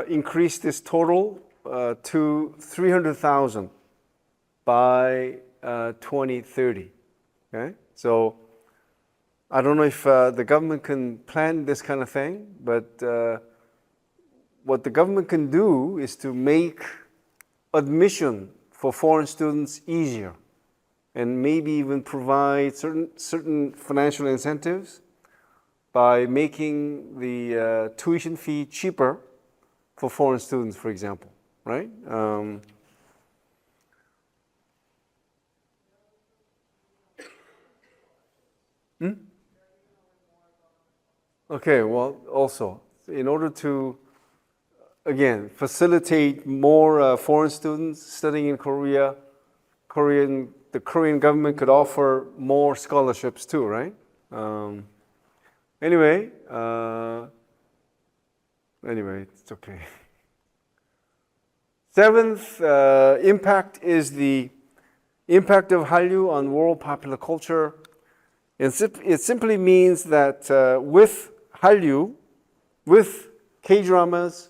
increase this total to 300,000 by 2030. Okay, so I don't know if the government can plan this kind of thing, but what the government can do is to make admission for foreign students easier, and maybe even provide certain financial incentives by making the tuition fee cheaper for foreign students, for example, right? Okay, well, also, in order to, again, facilitate more foreign students studying in Korea, the Korean government could offer more scholarships too, right? Anyway, it's okay. Seventh impact is the impact of Hallyu on world popular culture. It simply means that with Hallyu, with K-dramas,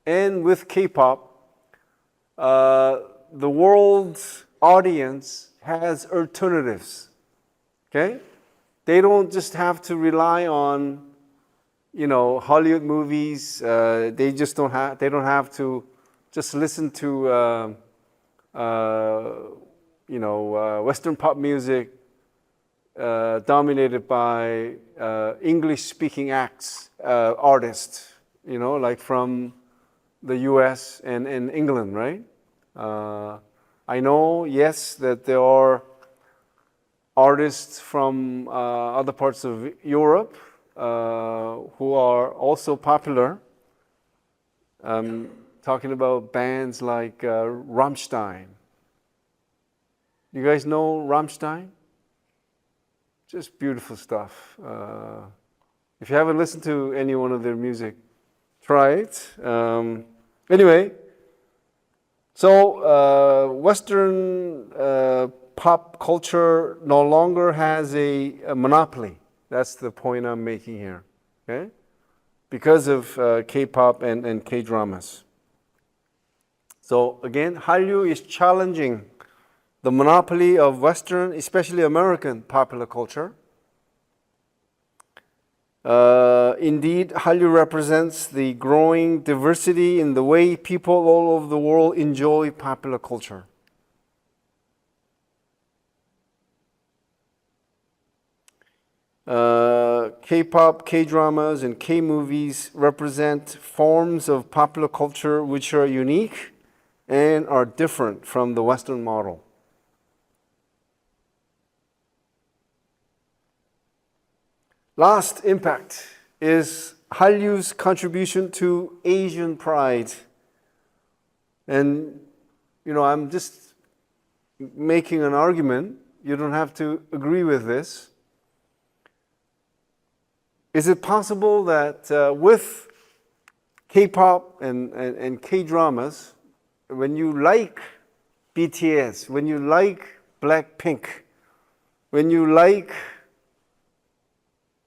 and with K-pop, the world's audience has alternatives. Okay, they don't just have to rely on, Hollywood movies. They don't have to just listen to, Western pop music dominated by English-speaking artists. Like from the U.S. and England, right? I know, yes, that there are artists from other parts of Europe who are also popular. Talking about bands like Rammstein. You guys know Rammstein? Just beautiful stuff. If you haven't listened to any one of their music, try it. Anyway, so Western pop culture no longer has a monopoly. That's the point I'm making here. Okay? Because of K-pop and K-dramas. So again, Hallyu is challenging the monopoly of Western, especially American popular culture. Indeed, Hallyu represents the growing diversity in the way people all over the world enjoy popular culture. K-pop, K-dramas, and K-movies represent forms of popular culture which are unique and are different from the Western model. Last impact is Hallyu's contribution to Asian pride. And, I'm just making an argument. You don't have to agree with this. Is it possible that with K-pop and K-dramas, when you like BTS, when you like Blackpink, when you like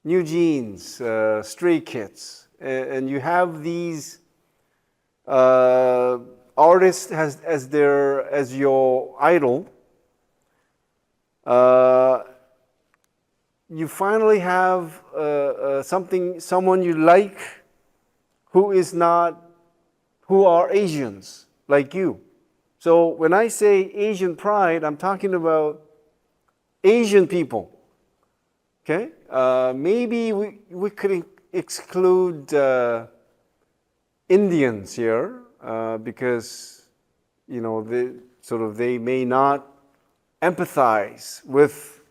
New Jeans, Stray Kids, and you have these artists as your idol, you finally have someone you like who who are Asians like you. So when I say Asian pride, I'm talking about Asian people. Okay? Maybe we could exclude Indians here because they may not empathize with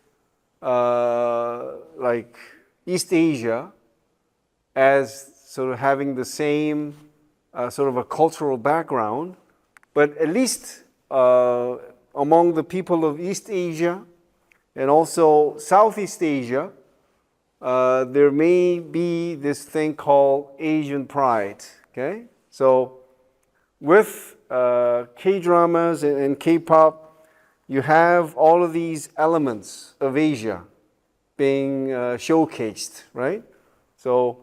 like East Asia as sort of having the same sort of a cultural background, but at least among the people of East Asia and also Southeast Asia, there may be this thing called Asian pride. Okay, so with K-dramas and K-pop, you have all of these elements of Asia being showcased, right? So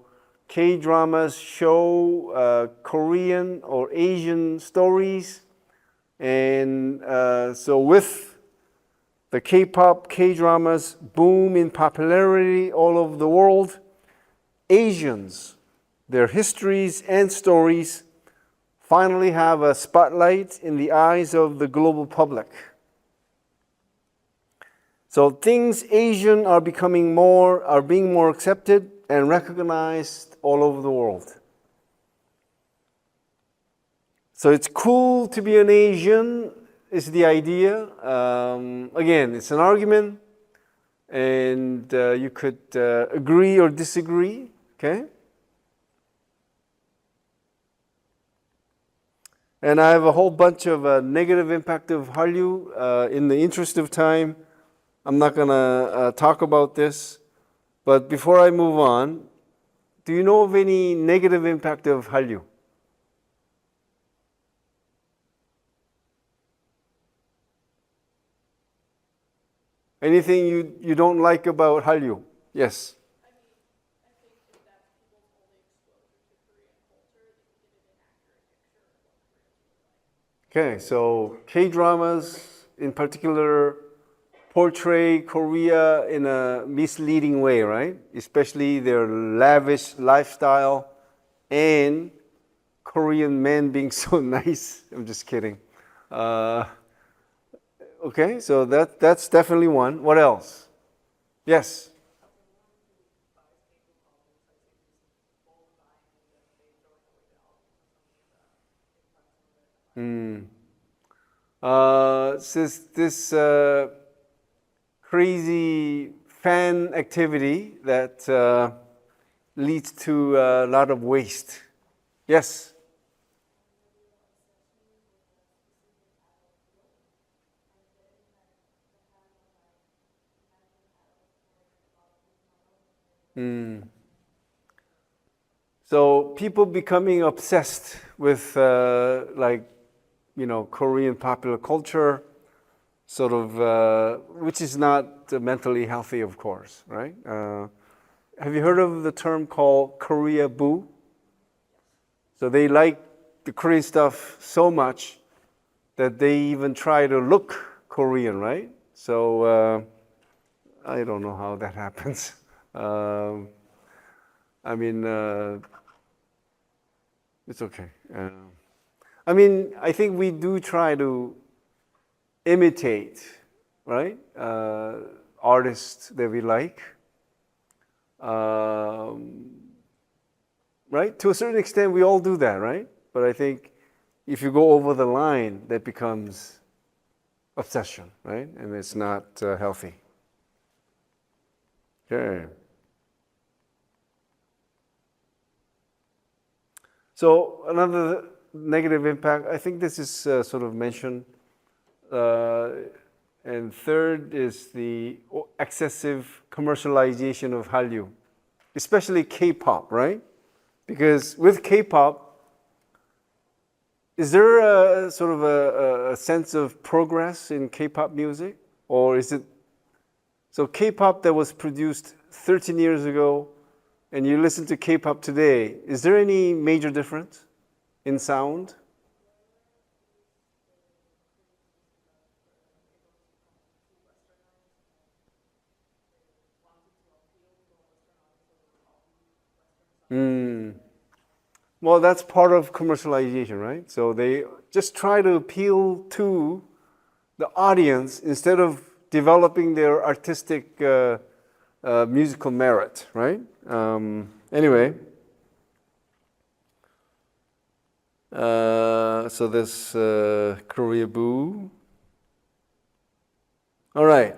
K-dramas show Korean or Asian stories, and so with the K-pop, K-dramas boom in popularity all over the world, Asians, their histories and stories finally have a spotlight in the eyes of the global public. So things Asian are being more accepted and recognized all over the world. So it's cool to be an Asian is the idea. Again, it's an argument, and you could agree or disagree. Okay. And I have a whole bunch of negative impact of Hallyu. In the interest of time, I'm not going to talk about this. But before I move on, do you know of any negative impact of Hallyu? Anything you don't like about Hallyu? Yes. I mean, I think if that's people's only exposure to Korean culture, they can get an inaccurate picture of what Korea's really like. Okay, so K-dramas in particular portray Korea in a misleading way, right? Especially their lavish lifestyle and Korean men being so nice. I'm just kidding. Okay, so that's definitely one. What else? Yes. This crazy fan activity that leads to a lot of waste. Yes. So people becoming obsessed with Korean popular culture, sort of, which is not mentally healthy, of course, right? Have you heard of the term called Korea Boo? So they like the Korean stuff so much that they even try to look Korean, right? So I don't know how that happens. I mean, it's okay. I think we do try to imitate, right? Artists that we like. Right? To a certain extent, we all do that, right? But I think if you go over the line, that becomes obsession, right? And it's not healthy. Okay. So another negative impact, I think this is sort of mentioned. And third is the excessive commercialization of Hallyu, especially K-pop, right? Because with K-pop, is there a sort of a sense of progress in K-pop music? Or is it, so K-pop that was produced 13 years ago and you listen to K-pop today, is there any major difference in sound? Well, that's part of commercialization, right? So they just try to appeal to the audience instead of developing their artistic musical merit, right? Anyway, so this Korea Boo. All right.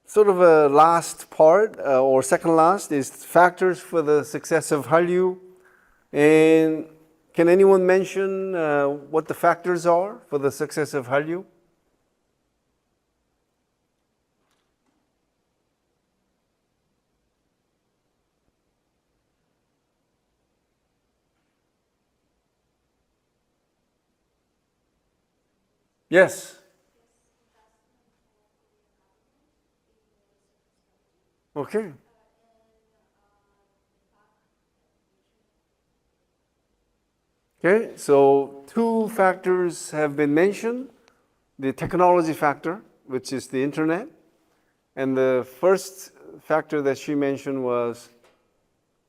Sort of a last part, or second last, is factors for the success of Hallyu. And can anyone mention what the factors are for the success of Hallyu? Yes. Okay. Okay, so two factors have been mentioned. The technology factor, which is the internet, and the first factor that she mentioned was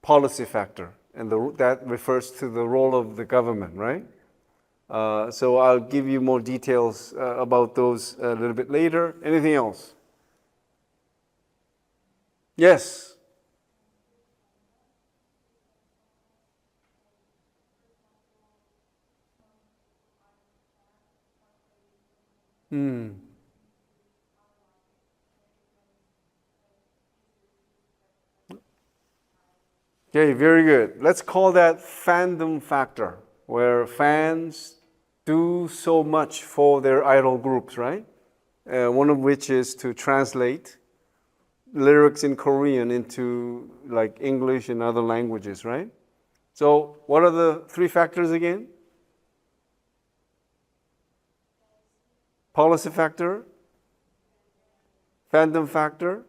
policy factor, and that refers to the role of the government, right? So I'll give you more details about those a little bit later. Anything else? Yes. Okay, very good. Let's call that fandom factor, where fans do so much for their idol groups, right? One of which is to translate lyrics in Korean into like English and other languages, right? So what are the three factors again? Policy factor, fandom factor,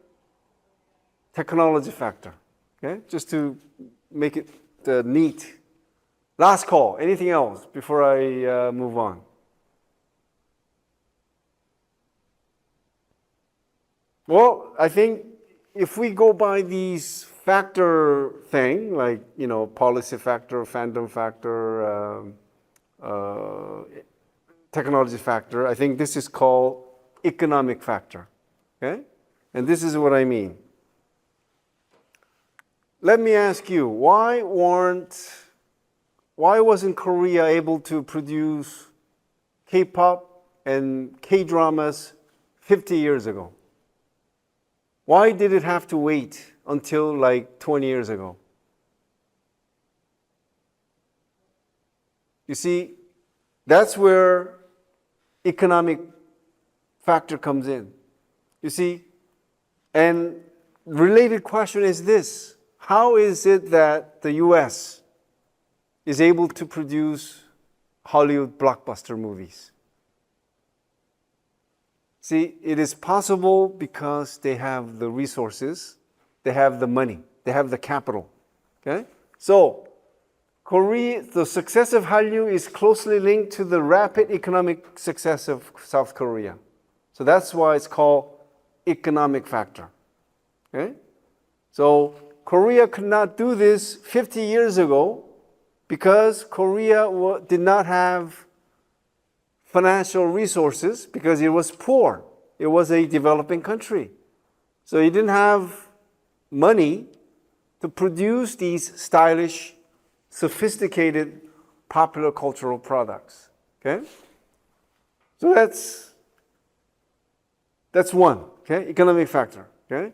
technology factor. Okay, just to make it neat. Last call. Anything else before I move on? Well, I think if we go by these factor thing, like, you know, policy factor, fandom factor, technology factor, I think this is called economic factor. Okay? And this is what I mean. Let me ask you, why wasn't Korea able to produce K-pop and K-dramas 50 years ago? Why did it have to wait until like 20 years ago? You see, that's where economic factor comes in. You see, and related question is this: how is it that the US is able to produce Hollywood blockbuster movies? See, it is possible because they have the resources, they have the money, they have the capital. Okay? So, the success of Hallyu is closely linked to the rapid economic success of South Korea. So that's why it's called economic factor. Okay? So Korea could not do this 50 years ago because Korea did not have financial resources, because it was poor. It was a developing country. So it didn't have money to produce these stylish, sophisticated, popular cultural products. Okay? So that's one, okay? Economic factor, okay?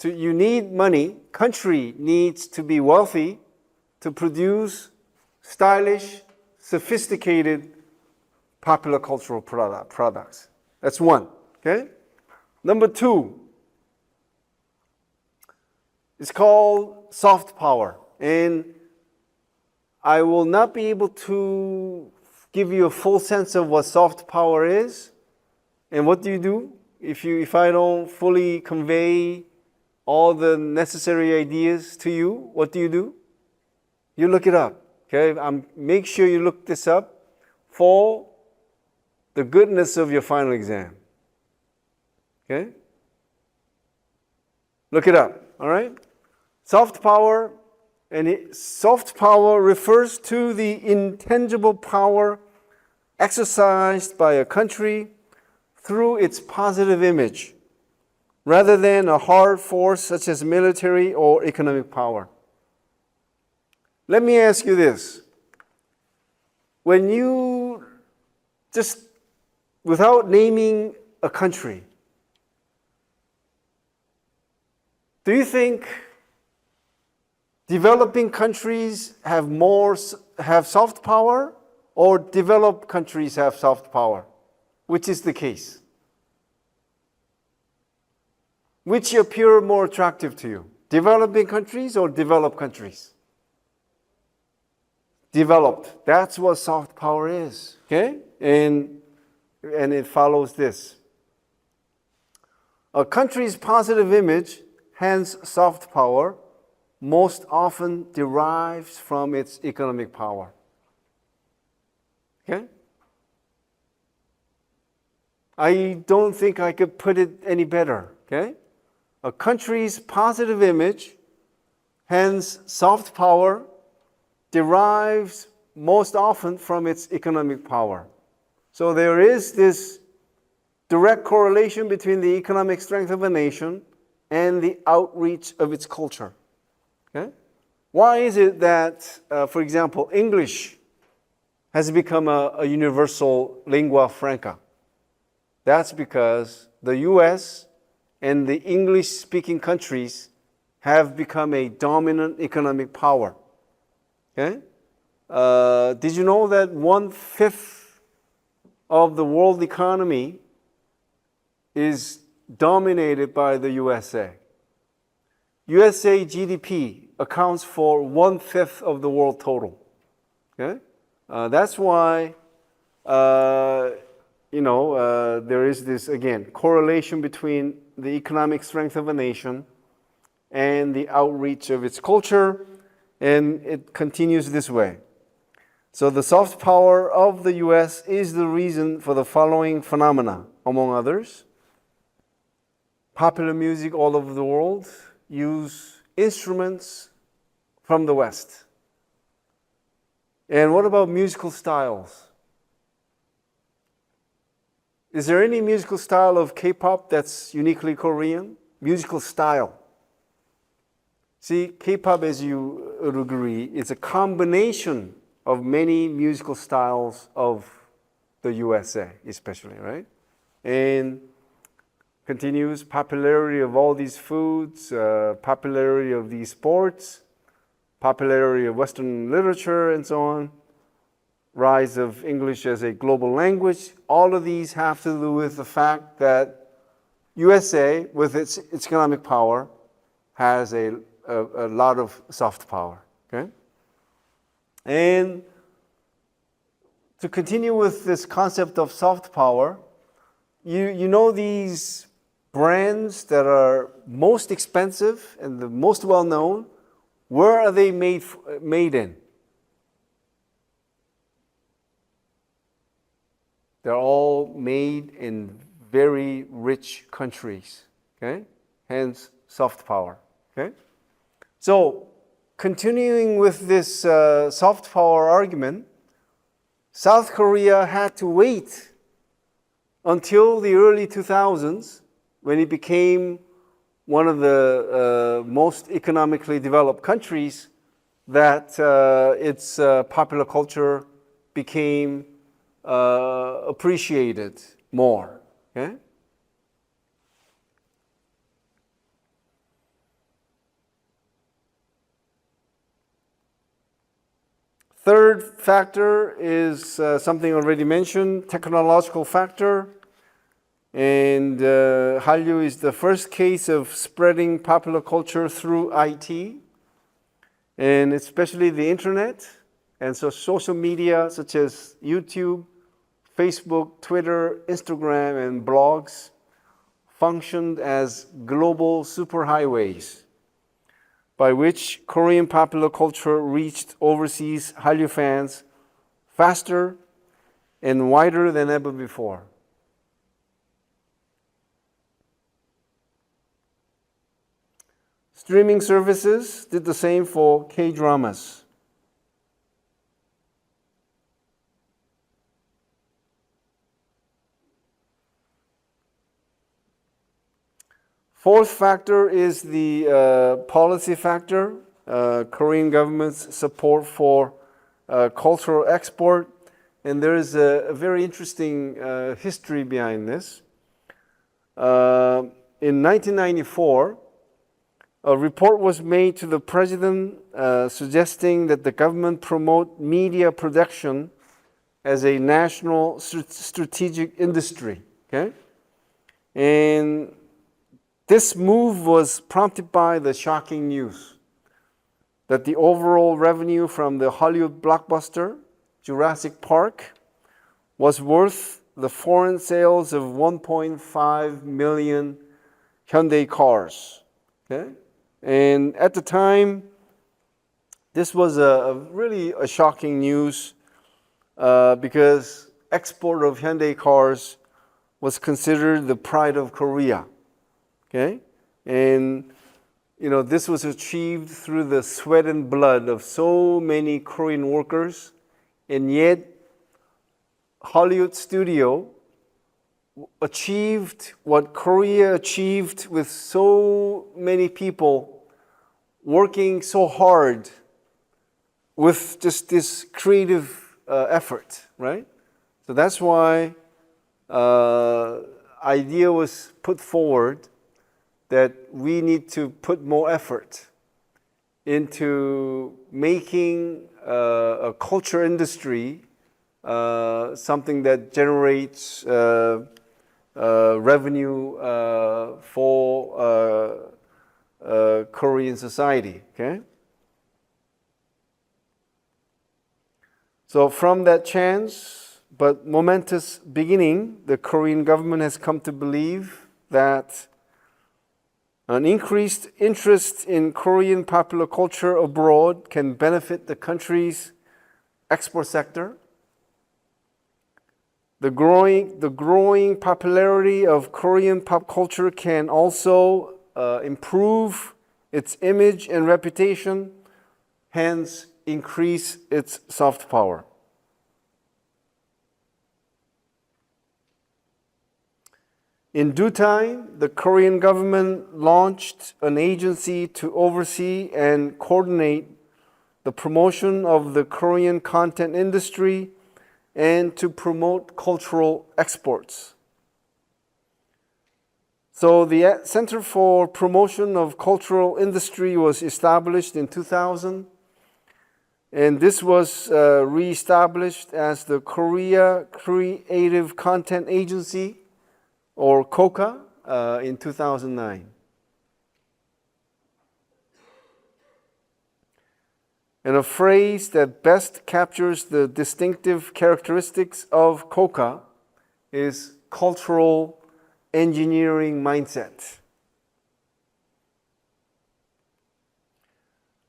You need money. Country needs to be wealthy to produce stylish, sophisticated, popular cultural products. That's one, okay? Number two, it's called soft power. And I will not be able to give you a full sense of what soft power is. And what do you do if I don't fully convey all the necessary ideas to you? What do? You look it up. Okay? Make sure you look this up for the goodness of your final exam. Okay? Look it up. All right? Soft power And soft power refers to the intangible power exercised by a country through its positive image, rather than a hard force such as military or economic power. Let me ask you this. When you just, without naming a country, do you think developing countries have soft power, or developed countries have soft power? Which is the case? Which appear more attractive to you? Developing countries or developed countries? Developed. That's what soft power is. Okay? And it follows this. A country's positive image, hence soft power, most often derives from its economic power. Okay? I don't think I could put it any better. Okay? A country's positive image, hence soft power, derives most often from its economic power. So there is this direct correlation between the economic strength of a nation and the outreach of its culture. Okay? Why is it that, for example, English has become a universal lingua franca? That's because the US and the English-speaking countries have become a dominant economic power. Okay? Did you know that 1/5 of the world economy is dominated by the USA? USA GDP accounts for 1/5 of the world total. Okay? That's why, there is this, again, correlation between the economic strength of a nation and the outreach of its culture, and it continues this way. So the soft power of the US is the reason for the following phenomena, among others. Popular music all over the world use instruments from the West. And what about musical styles? Is there any musical style of K-pop that's uniquely Korean? Musical style. See, K-pop, as you would agree, is a combination of many musical styles of the USA, especially, right? And continues popularity of all these foods, popularity of these sports, popularity of Western literature, and so on, rise of English as a global language. All of these have to do with the fact that USA, with its economic power, has a lot of soft power. Okay? And to continue with this concept of soft power, you know these brands that are most expensive and the most well-known, where are they made in? They're all made in very rich countries. Okay? Hence, soft power. Okay? So, continuing with this soft power argument, South Korea had to wait until the early 2000s when it became one of the most economically developed countries that its popular culture became appreciated more. Okay? Third factor is something already mentioned, technological factor. And Hallyu is the first case of spreading popular culture through IT, and especially the internet. And so social media such as YouTube, Facebook, Twitter, Instagram, and blogs functioned as global superhighways by which Korean popular culture reached overseas Hallyu fans faster and wider than ever before. Streaming services did the same for K-dramas. Fourth factor is the policy factor. Korean government's support for cultural export. And there is a very interesting history behind this. In 1994, a report was made to the president suggesting that the government promote media production as a national strategic industry. Okay? And this move was prompted by the shocking news that the overall revenue from the Hollywood blockbuster Jurassic Park was worth the foreign sales of 1.5 million Hyundai cars. Okay? And at the time, this was really a shocking news because export of Hyundai cars was considered the pride of Korea. Okay? And this was achieved through the sweat and blood of so many Korean workers, and yet Hollywood studio achieved what Korea achieved with so many people working so hard with just this creative effort, right? So that's why idea was put forward that we need to put more effort into making a culture industry something that generates revenue for Korean society. Okay? So from that chance, but momentous beginning, the Korean government has come to believe that an increased interest in Korean popular culture abroad can benefit the country's export sector. The growing popularity of Korean pop culture can also improve its image and reputation, hence increase its soft power. In due time, the Korean government launched an agency to oversee and coordinate the promotion of the Korean content industry and to promote cultural exports. So the Center for Promotion of Cultural Industry was established in 2000, and this was reestablished as the Korea Creative Content Agency, or Kuocw, in 2009. And a phrase that best captures the distinctive characteristics of Kuocw is cultural engineering mindset.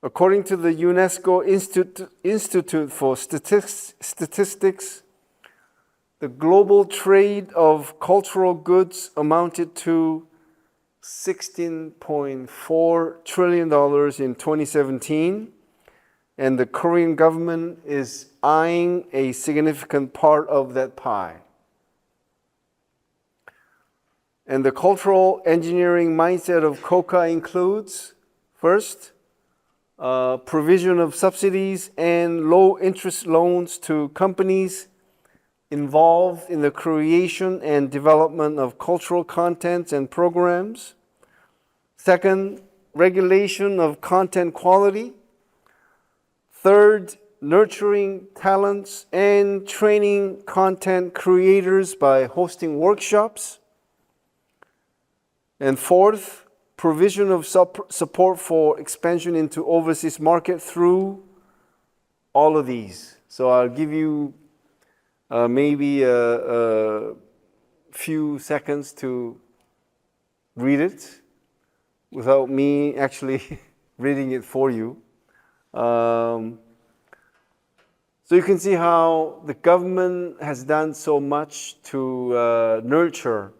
According to the UNESCO Institute for Statistics, the global trade of cultural goods amounted to $16.4 trillion in 2017, and the Korean government is eyeing a significant part of that pie. And the cultural engineering mindset of Kuocw includes, first, provision of subsidies and low-interest loans to companies involved in the creation and development of cultural contents and programs. Second, regulation of content quality. Third, nurturing talents and training content creators by hosting workshops. And fourth, provision of support for expansion into overseas market through all of these. So I'll give you maybe a few seconds to read it without me actually reading it for you. So you can see how the government has done so much to nurture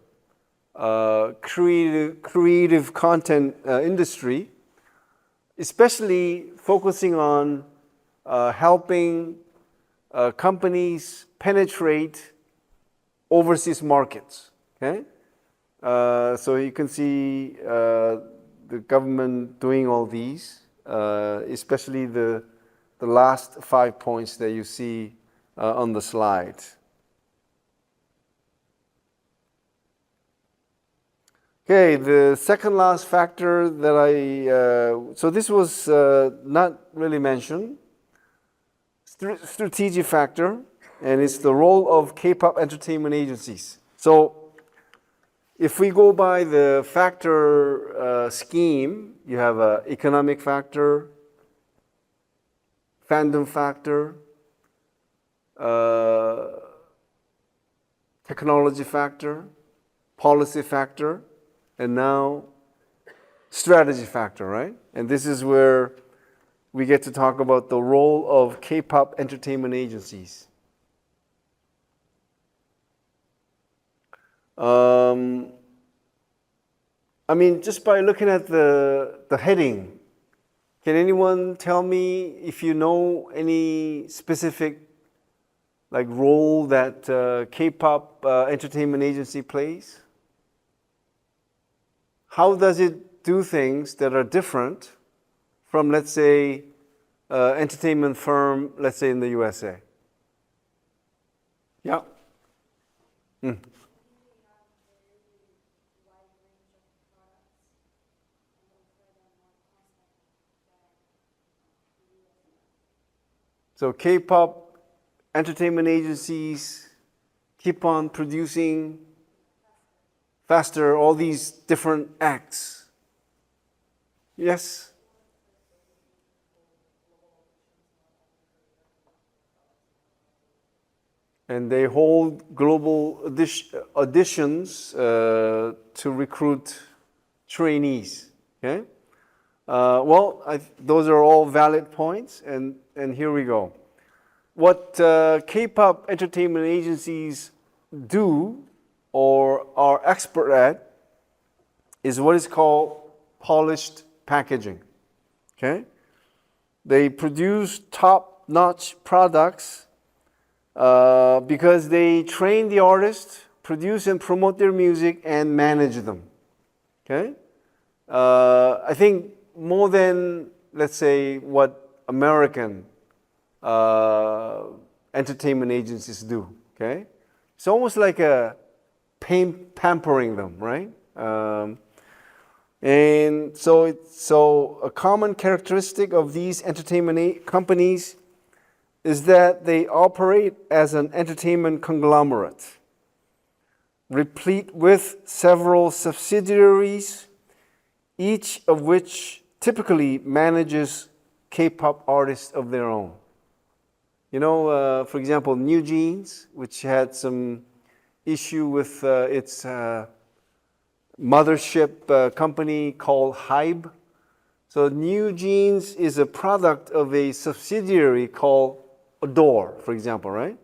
creative content industry especially focusing on helping companies penetrate overseas markets. Okay, so you can see the government doing all these, especially the last 5 points that you see on the slide. Okay, the second last factor that so this was not really mentioned, strategic factor, and it's the role of K-pop entertainment agencies. So if we go by the factor scheme, you have an economic factor, fandom factor, technology factor, policy factor, and now strategy factor, right? And this is where we get to talk about the role of K-pop entertainment agencies. I mean, just by looking at the heading, can anyone tell me if you know any specific like role that K-pop entertainment agency plays? How does it do things that are different from, let's say, entertainment firm, let's say in the USA? Yeah. Mm. So K-pop entertainment agencies keep on producing faster all these different acts. Yes? And they hold global auditions to recruit trainees. Okay? Those are all valid points, and here we go. What K-pop entertainment agencies do or are expert at is what is called polished packaging. Okay? They produce top-notch products because they train the artist, produce and promote their music, and manage them. Okay? I think more than, let's say, what American entertainment agencies do. Okay? It's almost like pampering them, right? And so a common characteristic of these entertainment companies is that they operate as an entertainment conglomerate, replete with several subsidiaries, each of which typically manages K-pop artists of their own. You know, for example, New Jeans, which had some issue with its mothership company called Hybe. So New Jeans is a product of a subsidiary called Adore, for example, right?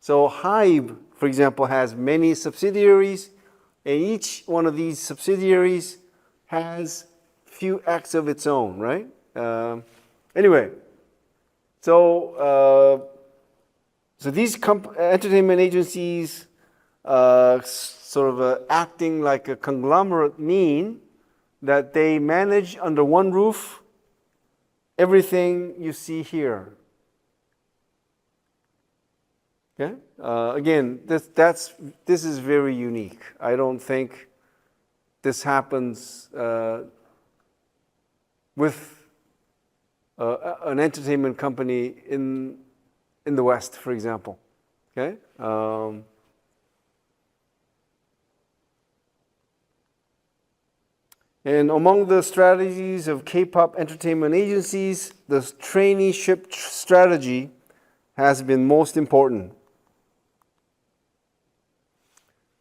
So Hybe, for example, has many subsidiaries, and each one of these subsidiaries has few acts of its own, right? Anyway, so these entertainment agencies sort of acting like a conglomerate mean that they manage under one roof everything you see here. Okay? Again, this is very unique. I don't think this happens with an entertainment company in the West, for example. Okay? And among the strategies of K-pop entertainment agencies, the traineeship strategy has been most important.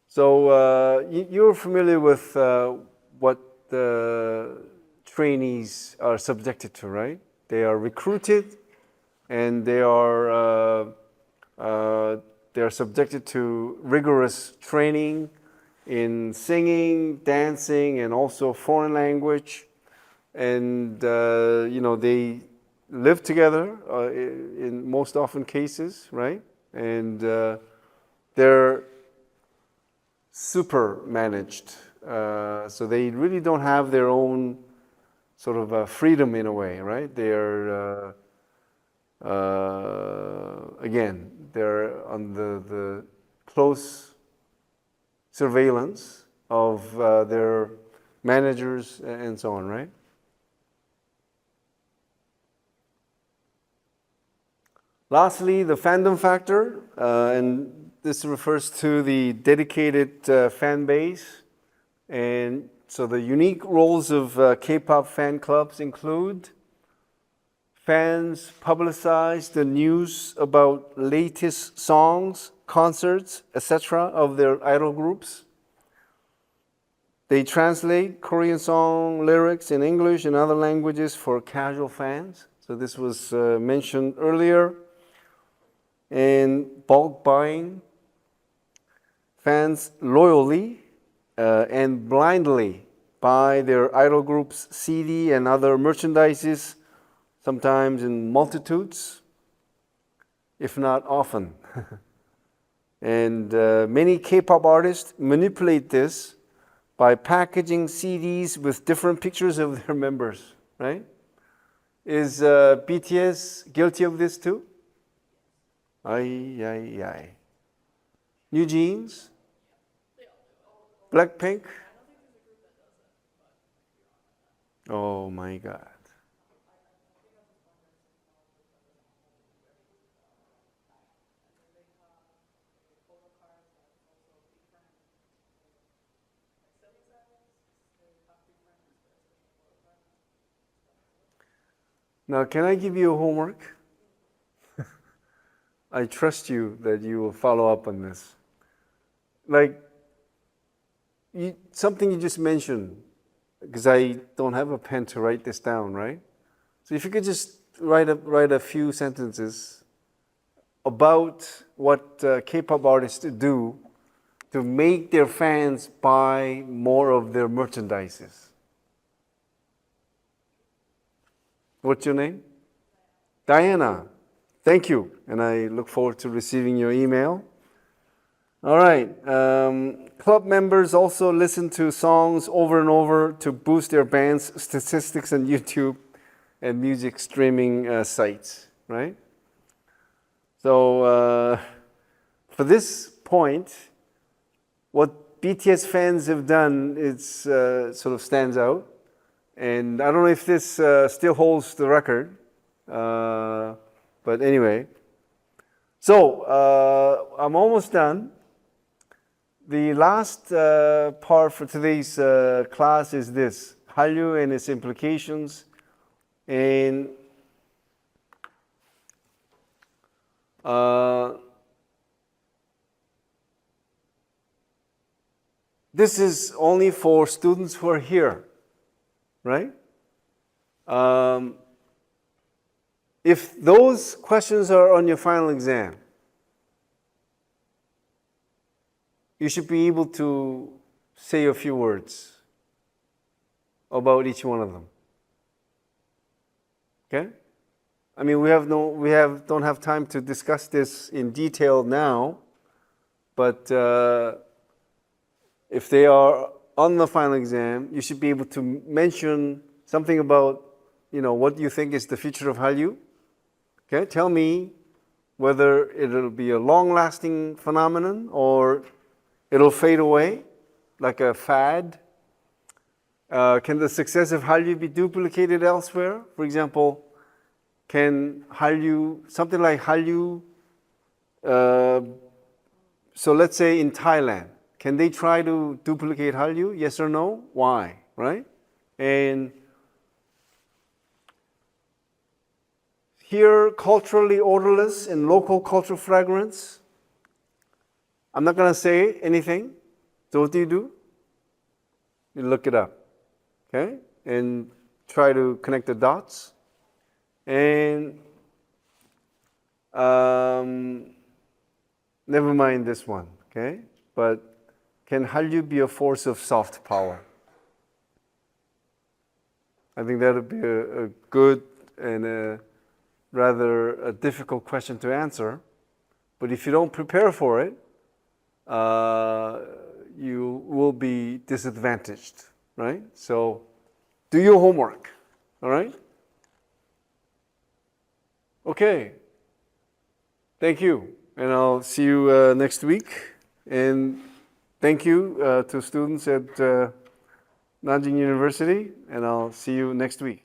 So you're familiar with what the trainees are subjected to, right? They are recruited, and they are subjected to rigorous training in singing, dancing, and also foreign language. and they live together in most often cases, right? And they're super managed, so they really don't have their own sort of freedom in a way, right? They're again, they're on the close surveillance of their managers and so on, right? Lastly, the fandom factor, and this refers to the dedicated fan base. And so the unique roles of K-pop fan clubs include fans publicize the news about latest songs, concerts, etc. of their idol groups. They translate Korean song lyrics in English and other languages for casual fans. So this was mentioned earlier. And bulk buying, fans loyally and blindly buy their idol group's CD and other merchandises, sometimes in multitudes, if not often. And many K-pop artists manipulate this by packaging CDs with different pictures of their members, right? Is BTS guilty of this too? Ay. New Jeans? Blackpink? Oh my God. Now, can I give you a homework? I trust you that you will follow up on this. Like, something you just mentioned, because I don't have a pen to write this down, right? So if you could just write a few sentences about what K-pop artists do to make their fans buy more of their merchandises. What's your name? Diana. Thank you, and I look forward to receiving your email. All right. Club members also listen to songs over and over to boost their band's statistics on YouTube and music streaming sites, right? So for this point, what BTS fans have done is sort of stands out. And I don't know if this still holds the record. But anyway, so I'm almost done. The last part for today's class is this: Hallyu and its implications. And this is only for students who are here, right? If those questions are on your final exam, you should be able to say a few words about each one of them. Okay? I mean, we don't have time to discuss this in detail now, but if they are on the final exam, you should be able to mention something about, what you think is the future of Hallyu. Okay, tell me whether it'll be a long-lasting phenomenon or it'll fade away like a fad. Can the success of Hallyu be duplicated elsewhere? For example, can Hallyu, something like Hallyu, so let's say in Thailand, can they try to duplicate Hallyu? Yes or no? Why? Right? And here, culturally odorless and local cultural fragrance. I'm not going to say anything. So what do? You look it up. Okay? And try to connect the dots. And never mind this one. Okay? But can Hallyu be a force of soft power? I think that would be a good and a rather a difficult question to answer. But if you don't prepare for it, you will be disadvantaged, right? So do your homework, all right? Okay. Thank you. And I'll see you next week. And thank you to students at Nanjing University. And I'll see you next week.